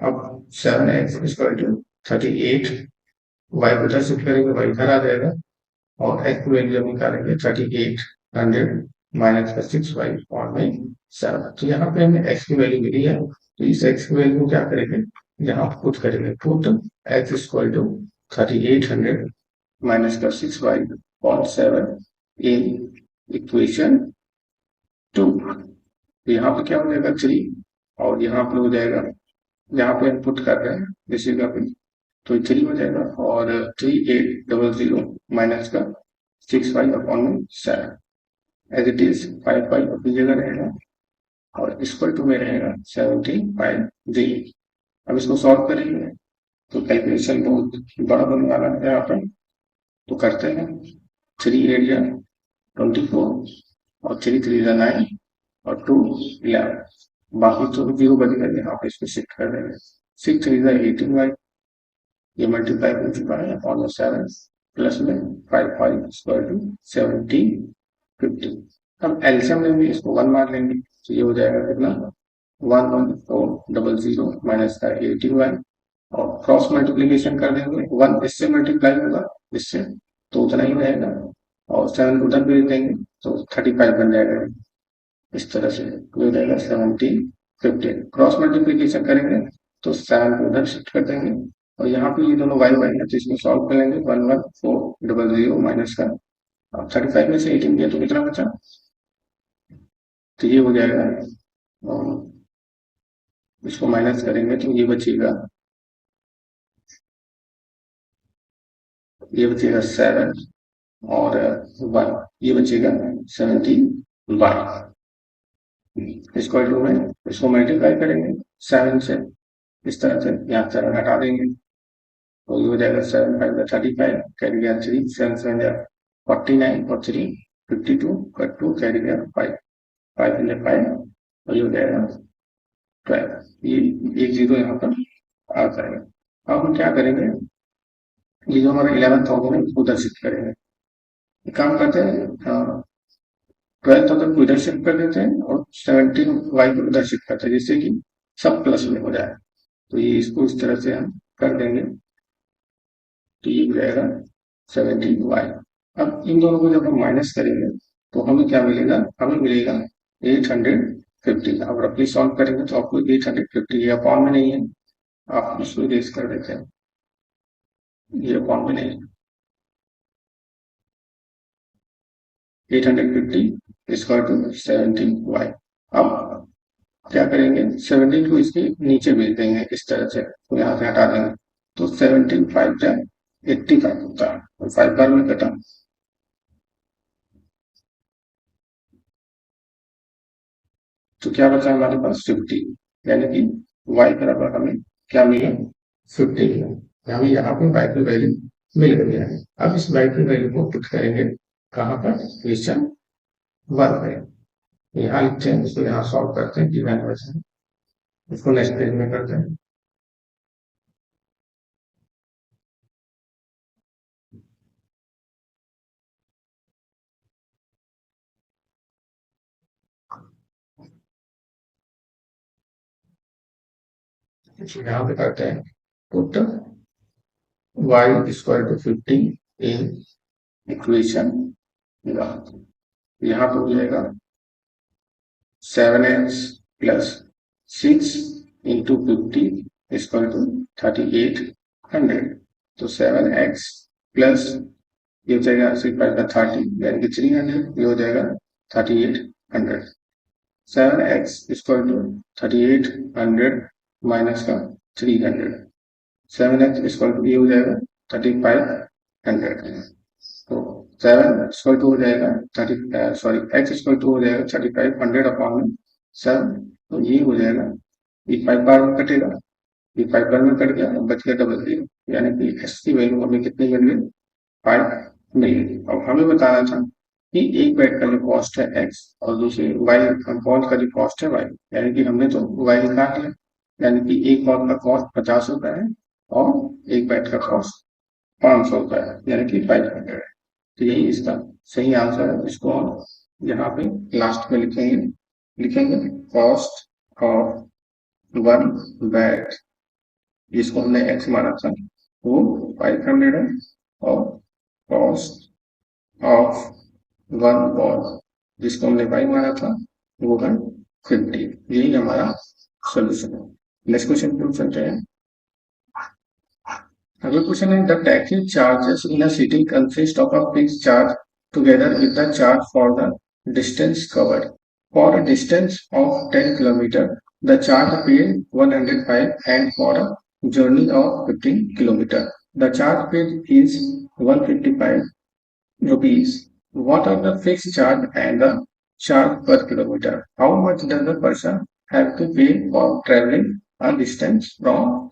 [SPEAKER 1] अब 7x is equal to 38, y को इधर शिफ्ट करेंगे y इधर आ जाएगा, और x की वैल्यू हम निकालेंगे 3800 माइनस का 6y और में 7। तो यहाँ पे हमें x की वैल्यू मिली है, तो इस x की वैल्यू क्या करेंगे, यहाँ पुट करेंगे, put x is equal to 3800 minus का 6y और 7 इन इक्वेशन 2। तो यहाँ पे क्या हो जाएगा 3, और यहाँ पे हो जाएगा, यहाँ पे इनपुट कर रहे हैं इसी का भी, तो 3 हो जाएगा, और 3800 माइनस का 6y अपॉन में 7 एज इट इज 5y अपनी जगह रहेगा, और इक्वल टू में रहेगा 75 अब इसको सॉल्व करेंगे तो कैलकुलेशन बहुत बड़ा बनने वाला है यहाँ पर, तो करते हैं 3 8 24 और 3 3 9 और 2 11, बाकी तो 0 बचेगा, यहाँ पे इसको शिफ्ट कर देंगे, 6 3 18y, ये मल्टीप्लाई हो चुका है अपॉन 7 प्लस में 5 5 स्क्वायर टू 1750। हम एल्सियम लेंगे, इसको 1 मार लेंगे, तो ये हो जाएगा कितना 11400 माइनस का 18y, और क्रॉस मल्टीप्लीकेशन कर देंगे, 1 इससे मल्टीप्लाई होगा इससे, तो उतना ही रहेगा, और 7 उधर भेज देंगे तो 35 बन जाएगा, इस तरह से हो जाएगा 1715। क्रॉस मल्टीप्लीकेशन करेंगे तो 7 को उधर शिफ्ट कर देंगे, और यहाँ पे ये दोनों वाई वाई है तो इसमें सॉल्व कर लेंगे, 11400 माइनस का 35 में से 18 दिया तो कितना बचा, तो ये हो जाएगा, और इसको माइनस करेंगे तो ये बचेगा, ये बचेगा 7 और 1, ये बचेगा 17 स्क्वायर टू में इसको मल्टीप्लाई करेंगे 7 से, इस तरह से यहाँ 7 हटा देंगे, तो ये हो जाएगा 7 5 35, कैरी गया 3, 7 7 49 और 3 52 और 2 कैरी गया 5 5 5, और ये हो जाएगा 12, ये एक जीरो यहाँ पर आ जाएगा। अब हम क्या करेंगे, ये जो हमारा 11,000 है उधर शिफ्ट करेंगे, एक काम करते हैं 12,000 को इधर शिफ्ट कर देते हैं और 17y को उधर शिफ्ट करते हैं, जिससे कि सब प्लस में हो जाए, तो ये इसको इस तरह से हम कर देंगे, तो ये हो जाएगा 17y। अब इन दोनों को जब हम माइनस करेंगे तो हमें क्या मिलेगा, हमें मिलेगा 850। अब रफली सॉल्व करेंगे तो आपको 850, ये अपॉन में नहीं है, आप इसको इरेज कर देते हैं, ये अपॉन में नहीं है, 850 स्क्वायर टू 17y। अब क्या करेंगे, 17 को इसके नीचे भेज देंगे इस तरह से, तो यहाँ से हटा देंगे, तो 17 5 जा 85 होता है, और 5 बार में कटा, तो क्या बचा हमारे पास 50, यानी कि y बराबर हमें क्या मिला 50, हमें यहाँ पे y की वैल्यू मिल गया है। अब इस y की वैल्यू को पुट करेंगे कहाँ पर, क्वेश्चन 1 में, यहाँ लिखते हैं, इसको यहाँ सॉल्व करते हैं, गिवन क्वेश्चन, इसको नेक्स्ट पेज में करते हैं। यहाँ पे करते हैं put y square to 50 in equation, यहाँ पे हो जाएगा 7x plus 6 into 50 equal to 3800, तो 7x प्लस ये हो जाएगा 6 यानी कि 300, ये हो जाएगा 3800, 7x इक्वल टू 3800 माइनस का 300, 7x इक्वल टू ये हो जाएगा 3500, तो 7 इक्वल टू हो जाएगा 30, सॉरी x इक्वल टू हो जाएगा 3500 अपॉन में 7, तो ये हो जाएगा, ये 5 बार में कटेगा, ये 5 बार में कट गया, अब बच गया डबल जीरो, यानी कि x की वैल्यू हमें कितनी मिल गई, 5 मिल गई। अब हमें बताना था कि एक बेड का जो कॉस्ट है x और दूसरे वाई बॉल का जो कॉस्ट है y, यानी कि हमने तो y निकाल लिया, यानी कि एक बॉल का कॉस्ट 50 रुपए है और एक बेड का कॉस्ट 500 रुपए है, यानी कि 500 है। तो यही इसका सही आंसर है। इसको हम यहाँ पे लास्ट में लिखेंगे कॉस्ट ऑफ वन बेड, जिसको हमने x माना था वो 500 है, और कॉस्ट ऑफ वन बॉल जिसको हमने y माना था वो है 50। यही हमारा सोल्यूशन है। नेक्स्ट क्वेश्चन पे चलते हैं। अगला क्वेश्चन है, the taxi charges in a city consist of a fixed charge together with the charge for the distance covered. For a distance of 10 kilometre the charge paid 105 and for a journey of 15 kilometer the charge paid is 155 rupees. What are the fixed charge and the charge per kilometer? How much does the person have to pay for traveling a distance of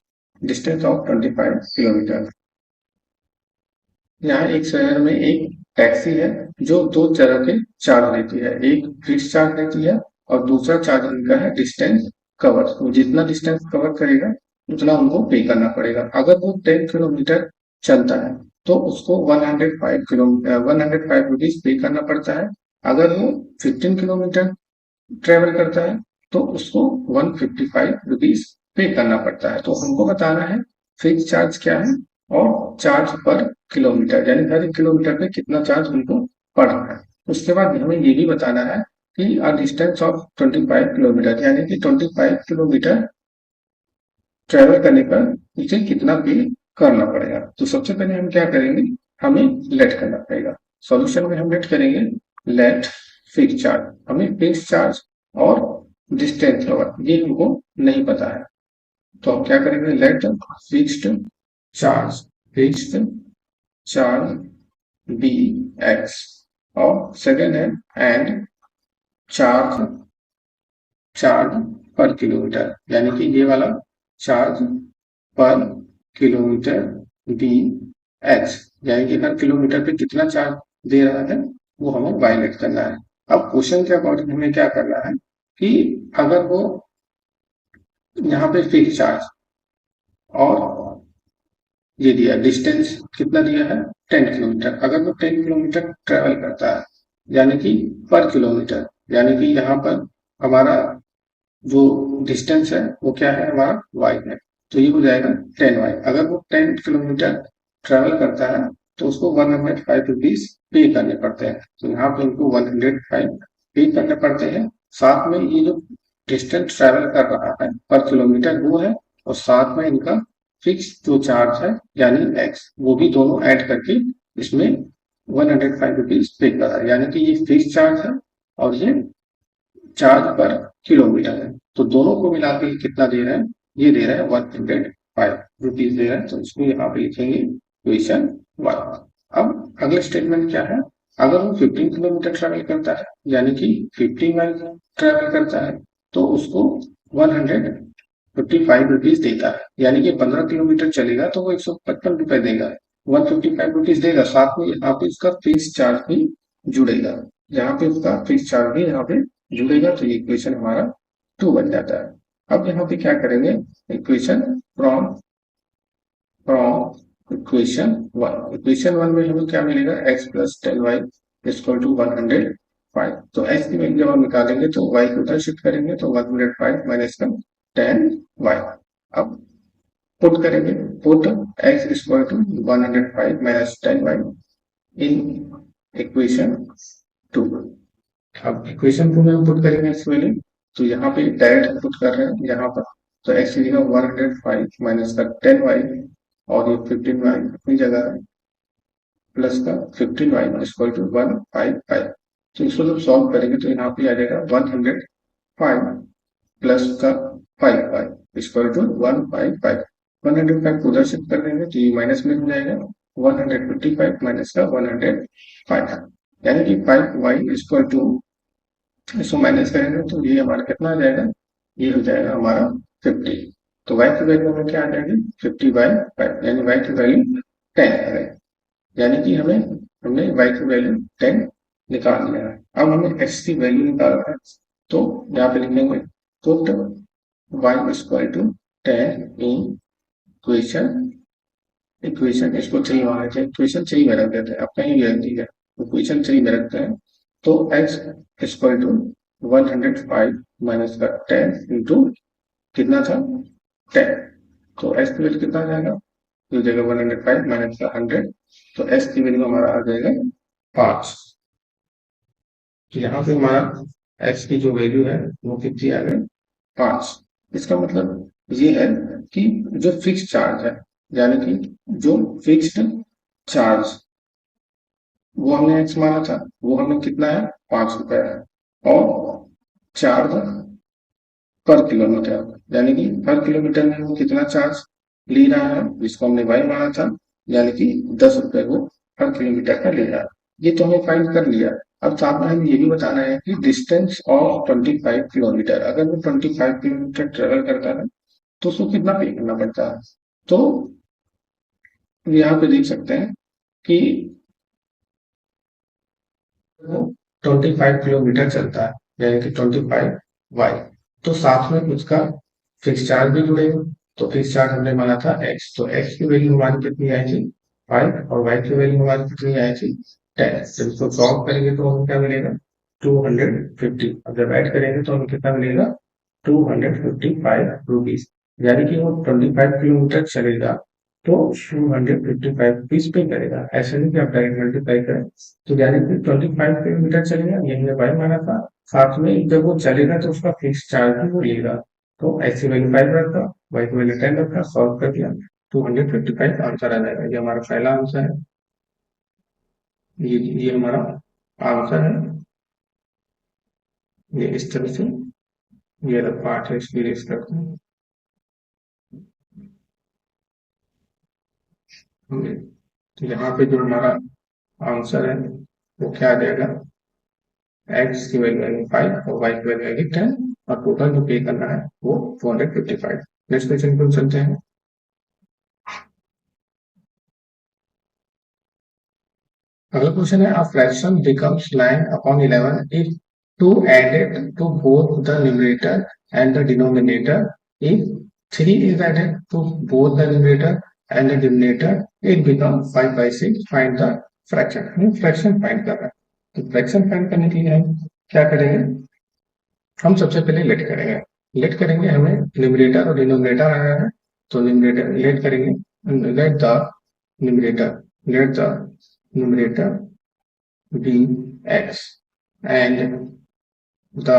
[SPEAKER 1] 25 kilometre? यहाँ एक शहर में एक taxi है जो दो तरह के चार्ज लेती है, एक फिक्स चार्ज लेती है और दूसरा चार्ज उनका है डिस्टेंस कवर। वो जितना डिस्टेंस कवर करेगा उतना उनको पे करना पड़ेगा। अगर वो 10 किलोमीटर चलता है तो उसको 105 रुपीज पे करना पड़ता है। अगर वो 15 किलोमीटर ट्रेवल करता है तो उसको 155 रुपीज पे करना पड़ता है। तो हमको बताना है फिक्स चार्ज क्या है और चार्ज पर किलोमीटर, यानी हर एक किलोमीटर पे कितना चार्ज उनको पड़ रहा है। उसके बाद हमें ये भी बताना है कि अ डिस्टेंस ऑफ 25 किलोमीटर, यानी कि 25 किलोमीटर ट्रेवल करने पर उसे कितना पे करना पड़ेगा। तो सबसे पहले हम क्या करेंगे, हमें लेट करना पड़ेगा। सॉल्यूशन में हम लेट करेंगे लेट फिक्स चार्ज, हमें फिक्स चार्ज और डिस्टेंस कवर ये हमको नहीं पता है, तो हम क्या करेंगे, let fixed charge, fixed charge be x, और सेकेंड है and charge charge per kilometre, यानी कि ये वाला charge per kilometre D x, यानी कि हर किलोमीटर पे कितना चार्ज दे रहा है वो हमें वायलेट करना है। अब क्वेश्चन के अकॉर्डिंग हमें क्या करना है कि अगर वो यहाँ पे फिक्स चार्ज और ये दिया डिस्टेंस कितना दिया है 10 किलोमीटर, अगर वो 10 किलोमीटर ट्रेवल करता है यानी कि पर किलोमीटर, यानी कि यहाँ पर हमारा जो डिस्टेंस है वो क्या है, हमारा y है, तो ये हो जाएगा 10y। अगर वो 10 किलोमीटर ट्रेवल करता है तो उसको 105 रुपीज पे करने पड़ते हैं, तो यहाँ पे इनको 105 पे करने पड़ते हैं। साथ में ये जो डिस्टेंस ट्रेवल कर रहा है पर किलोमीटर वो है, और साथ में इनका फिक्स जो चार्ज है यानी x, वो भी दोनों ऐड करके इसमें 105 रुपीज पे कर रहा है, यानी कि ये फिक्स चार्ज है और ये चार्ज पर किलोमीटर है, तो दोनों को मिला के कितना दे रहा है, ये दे रहा है 105 रुपीज दे रहा है। तो इसको यहाँ पे लिखेंगे क्वेश्चन 1। अब अगला स्टेटमेंट क्या है, अगर वो 15 किलोमीटर ट्रेवल करता है यानी कि 15 माइल ट्रेवल करता है तो उसको 155 रुपीज देता है, यानी कि 15 किलोमीटर चलेगा तो वो 155 रुपए देगा, 155 रुपीज देगा। साथ में यहाँ पे इसका फिक्स चार्ज भी जुड़ेगा, यहाँ पे उसका फिक्स चार्ज भी यहाँ पे जुड़ेगा, तो ये इक्वेशन हमारा 2 बन जाता है। अब यहाँ पे क्या करेंगे, equation from from equation one में हमें क्या मिलेगा, x plus 10y equal to 105। तो x की वैल्यू जब हम निकालेंगे तो y को उधर शिफ्ट करेंगे तो 105 माइनस का 10y। अब पुट करेंगे, put x equal to 105 minus 10y in equation 2। अब इक्वेशन 2 में हम पुट करेंगे x वैल्यू, तो यहाँ पे डायरेक्ट पुट कर रहे हैं यहाँ पर, तो x की जगह 105 माइनस का 10y और ये 15y अपनी जगह है, प्लस का 15y इक्वल टू 155। तो इसको जब सॉल्व करेंगे तो यहाँ पे आ जाएगा 105 प्लस का 5y इक्वल टू 155। 105 को उधर शिफ्ट कर देंगे तो ये माइनस में हो जाएगा 155 माइनस का 105, यानी कि 5y इक्वल टू
[SPEAKER 2] इसको माइनस करेंगे तो ये हमारा कितना आ जाएगा, ये हो जाएगा हमारा 50। तो y की वैल्यू हमें क्या आ जाएगी 50/5, यानी y की वैल्यू 10 है। यानी कि हमने y की वैल्यू 10 निकाल लिया है। अब हमें x की वैल्यू निकालना है, तो यहाँ पे लिख लेंगे put y equal to 10 in equation equation इसको 3 होना चाहिए, इक्वेशन 3 में रख देते हैं, अब कहीं भी रख दीजिए, इक्वेशन 3 में रखते हैं। तो x इक्वल टू 105 माइनस का 10 इंटू कितना था 10, तो x की वैल्यू कितना आ जाएगा, हो जाएगा 105 माइनस का 100, तो x की वैल्यू हमारा आ जाएगा 5। तो यहाँ पे हमारा x की जो वैल्यू है वो कितनी आ गई 5। इसका मतलब ये है कि जो फिक्स चार्ज है, यानी कि जो फिक्स्ड चार्ज वो हमने एक्स माना था, वो हमें कितना है 5 रुपए है, और चार्ज पर किलोमीटर, यानी कि हर किलोमीटर में वो कितना चार्ज ले रहा है, जिसको हमने वाई माना था, यानी कि 10 रुपए वो हर किलोमीटर का ले रहा है। ये तो हमने फाइंड कर लिया। अब साथ में हमें ये भी बताना है कि डिस्टेंस ऑफ 25 किलोमीटर, अगर वो 25 किलोमीटर ट्रेवल करता है तो उसको कितना पे करना पड़ता है। तो यहाँ पे देख सकते हैं कि वो 25 किलोमीटर चलता है, यानी कि 25 वाई, तो साथ में उसका फिक्स चार्ज भी जुड़ेगा। तो फिक्स चार्ज हमने माना था एक्स, तो एक्स की वैल्यू हमारी कितनी आई थी 5, और वाई की वैल्यू हमारी कितनी आई थी 10। जब इसको सॉल्व करेंगे तो हमें क्या मिलेगा 250। अब जब ऐड करेंगे तो हमें कितना मिलेगा 255 रुपीज, यानी कि वो 25 किलोमीटर चलेगा तो 255 रुपीज पे करेगा। ऐसे नहीं कि आप डायरेक्ट मल्टीप्लाई करें, तो यानी कि 25 किलोमीटर चलेगा, ये हमने वाई माना था। साथ में जब वो चलेगा तो उसका फिक्स चार्ज भी वो लेगा, तो ऐसी वैल्यू 5 रखा, वाई की वैल्यू 10 रखा, सॉल्व कर दिया, 255 आंसर आ जाएगा। ये हमारा पहला आंसर है, ये हमारा आंसर है। ये इस तरह से ये पार्ट है, एक्सपीरियंस करते हैं। तो यहाँ पे जो हमारा आंसर है वो क्या आ जाएगा, एक्स की वैल्यू आएगी 5 और वाई की वैल्यू आएगी 10, और टोटल जो पे करना है वो 455। नेक्स्ट क्वेश्चन को चलते हैं। अगला क्वेश्चन है, a fraction becomes 9/11 if 2 added to both the numerator and the denominator, if 3 is added to both the numerator and the denominator it becomes 5/6, find the fraction। हमें फ्रैक्शन फाइंड करना है, तो fraction find करने के लिए हम क्या करेंगे, हम सबसे पहले लेट करेंगे। लेट करेंगे, हमें न्यूमरेटर और डिनोमिनेटर आया है, तो न्यूमरेटर लेट करेंगे, let the numerator let the numerator be x and the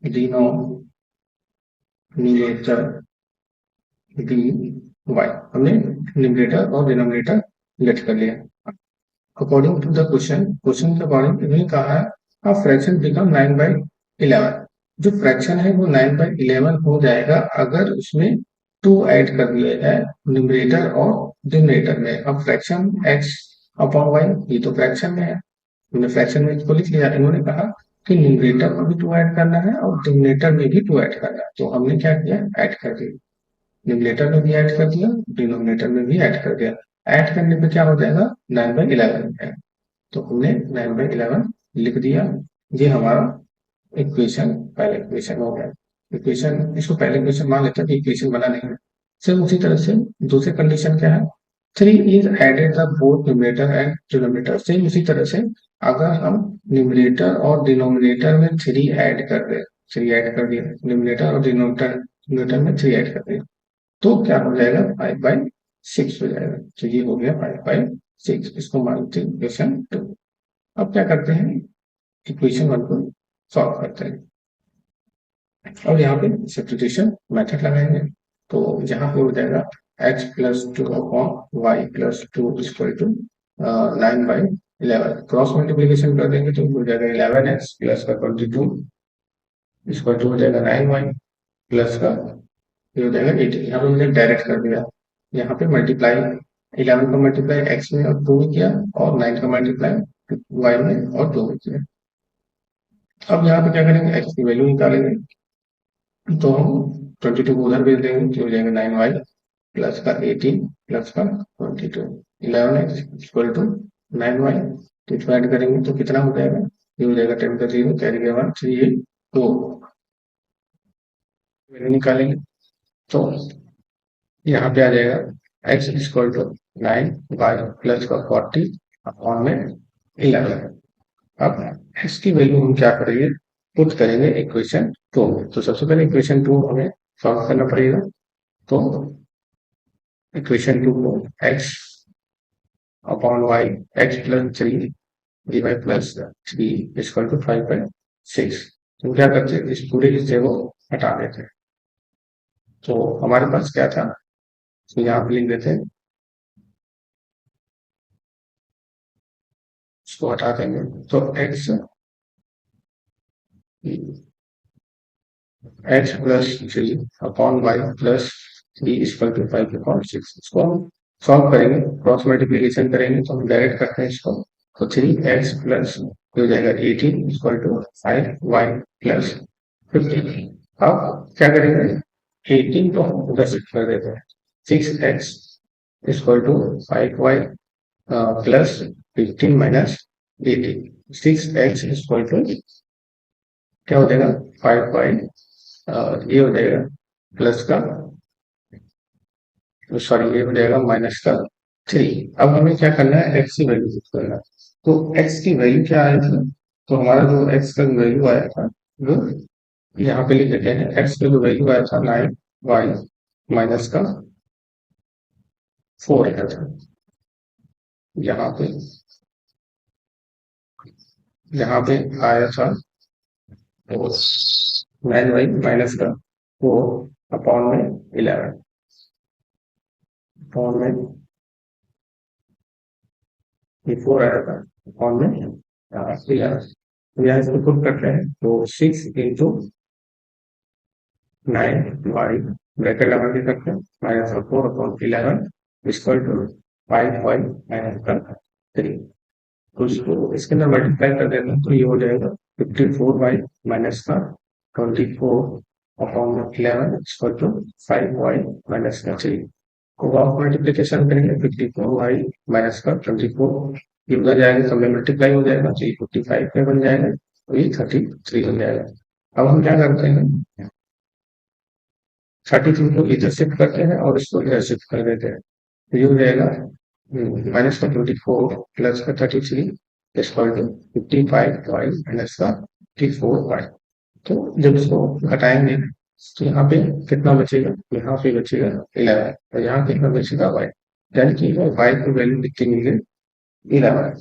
[SPEAKER 2] denominator be y. हमने न्यूमरेटर और डिनोमिनेटर लेट कर लिया। अकॉर्डिंग टू द क्वेश्चन के अकॉर्डिंग इन्होंने कहा है a fraction become 9/11। जो फ्रैक्शन है वो 9/11 हो जाएगा अगर उसमें 2 ऐड कर दिया जाए न्यूमरेटर और डिनोमिनेटर में। अब फ्रैक्शन x अपॉन वाई, ये तो फ्रैक्शन में है, हमने फ्रैक्शन में इसको लिख लिया। इन्होंने कहा कि न्यूमरेटर में भी 2 ऐड करना है और डिनोमिनेटर में भी 2 ऐड करना है, तो हमने क्या किया ऐड कर दिया, न्यूमरेटर में भी ऐड कर दिया, डिनोमिनेटर में भी ऐड कर दिया। ऐड करने पे क्या हो जाएगा 9/11 है, तो हमने 9/11 लिख दिया। ये हमारा इक्वेशन पहला इक्वेशन हो गया। इक्वेशन इसको पहले इक्वेशन मान लेते हैं कि इक्वेशन बना नहीं है। सेम उसी तरह से दूसरी कंडीशन क्या है, 3 is added the both numerator and denominator. Same उसी तरह से अगर हम न्यूमरेटर और डिनोमिनेटर में 3 ऐड कर दे, 3 ऐड कर दिया, न्यूमरेटर और डिनोमिनेटर में 3 ऐड कर दिया, तो क्या हो जाएगा 5/6 हो जाएगा। तो ये हो गया 5/6, इसको मानते हैं इक्वेशन 2। अब क्या करते हैं, इक्वेशन 1 को सॉल्व करते हैं, और यहाँ पे सब्स्टिट्यूशन मेथड लगाएंगे। तो यहाँ पे हो जाएगा x plus 2 upon y plus 2 equal to 9/11। Cross multiplication कर देंगे तो हो जाएगा 11x प्लस का 22 इक्वल टू हो जाएगा 9y प्लस का ये हो जाएगा 18। यहाँ पे मैंने डायरेक्ट कर दिया, यहाँ पे मल्टीप्लाई 11 का मल्टीप्लाई x में और 2 में किया, और 9 का मल्टीप्लाई y में और 2 में किया।
[SPEAKER 1] अब यहाँ पे क्या करेंगे, एक्स की वैल्यू निकालेंगे, तो हम 22 को उधर भेज देंगे, तो हो जाएगा 9y प्लस का 18 प्लस का 22, 11x इक्वल टू 9y। तो इसको ऐड करेंगे तो कितना हो जाएगा, ये हो जाएगा 10 का 0 कैरी के बाद 3 तो वैल्यू निकालेंगे, तो यहाँ पे आ जाएगा x equal to 9y plus का 40 अपॉन में 11। अब x की वैल्यू हम क्या करेंगे, पुट करेंगे इक्वेशन 2 में। तो सबसे पहले इक्वेशन 2 हमें सॉल्व करना पड़ेगा, तो इक्वेशन 2 को x अपॉन y x plus 3 dy plus 3 equal to 5/6। तो क्या करते हैं, इस पूरे हिस्से को हटा देते हैं, तो हमारे पास क्या था, तो यहाँ पे लिख देते हैं, इसको हटा देंगे, तो x plus 3 upon y plus 3 equal to 5/6। इसको हम सॉल्व करेंगे, क्रॉस मल्टीप्लीकेशन करेंगे, तो हम डायरेक्ट करते हैं इसको, तो 3x प्लस हो जाएगा 18 इक्वल टू 5y प्लस 15। अब क्या करेंगे, 18 को हम उधर शिफ्ट कर देते हैं, 6x equal to 5y plus 15 minus 18, 6x equal to क्या हो जाएगा 5y, ये हो जाएगा प्लस का, सॉरी ये हो जाएगा माइनस का 3। अब हमें क्या करना है, x की वैल्यू पुट करना है, तो x की वैल्यू क्या आया था, तो हमारा जो x का वैल्यू आया था वो यहाँ पे लिख देते हैं, x का जो वैल्यू आया था 9y माइनस का 4 आया था, यहाँ पे आया था 9y माइनस का 4 अपॉन में 11 अपॉन में 4 आया था अपॉन में 11। तो यहाँ इसको पुट करते हैं, तो 6 इंटू 9y ब्रैकेट लगा के करते हैं, minus 4 upon 11 equal to 5y minus का 3। तो इसको इसके अंदर मल्टीप्लाई कर देते हैं, तो ये हो जाएगा 54y माइनस का 24 upon 11 equal to 5y minus का 3 को आप मल्टीप्लीकेशन करेंगे, 54y माइनस का 24 ये उधर जाएगा, सब में मल्टीप्लाई हो जाएगा, तो ये 55 में बन जाएगा, तो ये 33 हो जाएगा। अब हम क्या करते हैं, 33 को इधर शिफ्ट करते हैं और इसको इधर शिफ्ट कर देते हैं, तो ये हो जाएगा माइनस का 24 प्लस का 33 इक्वल टू 55y माइनस का 54y। तो जब इसको घटाएंगे तो यहाँ पे कितना बचेगा, यहाँ पे बचेगा 11, और यहाँ कितना बचेगा y, यानी कि y की वैल्यू कितनी मिल गई 11।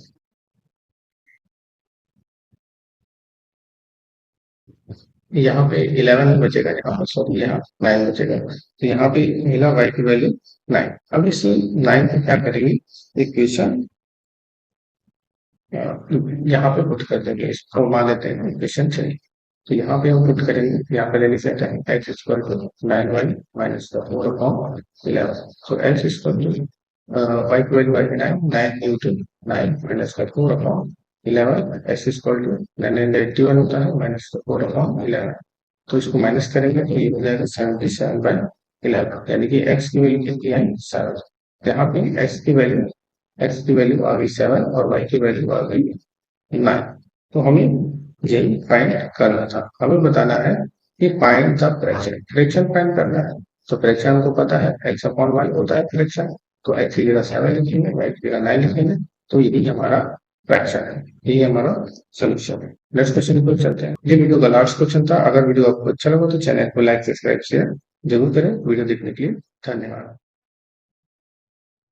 [SPEAKER 1] यहाँ पे 11 बचेगा, यहाँ पर सॉरी यहाँ 9 बचेगा, तो यहाँ पे मिला y की वैल्यू 9। अब इस 9 को क्या करेंगे, इक्वेशन यहाँ पे पुट कर देंगे, इसको मान लेते हैं इक्वेशन 3। तो यहाँ पे हम पुट करेंगे, यहाँ पे ले सकते हैं x equal to 9y minus का 4 upon 11। So x equal to y की वैल्यू आएगी 9 इंटू 9 माइनस का 4 अपॉन 11, x इक्वल टू 981 होता है माइनस का 4 अपॉन 11। तो इसको माइनस करेंगे तो ये हो जाएगा 77/11, यानी कि x की वैल्यू कितनी आई 7। यहाँ पे x की वैल्यू आ गई 7 और y की वैल्यू आ गई 9। तो हमें यही फाइंड करना था, हमें बताना है कि find the fraction, fraction find करना है। तो फ्रैक्शन को पता है x अपॉन y होता है फ्रैक्शन, तो x की जगह 7 लिखेंगे, y की जगह 9 लिखेंगे, तो यही हमारा फ्रैक्शन है, यही हमारा सोल्यूशन है। नेक्स्ट क्वेश्चन पर चलते हैं। ये वीडियो का लास्ट क्वेश्चन था, अगर वीडियो आपको अच्छा लगा तो चैनल को लाइक सब्सक्राइब शेयर जरूर करें। वीडियो देखने के लिए धन्यवाद।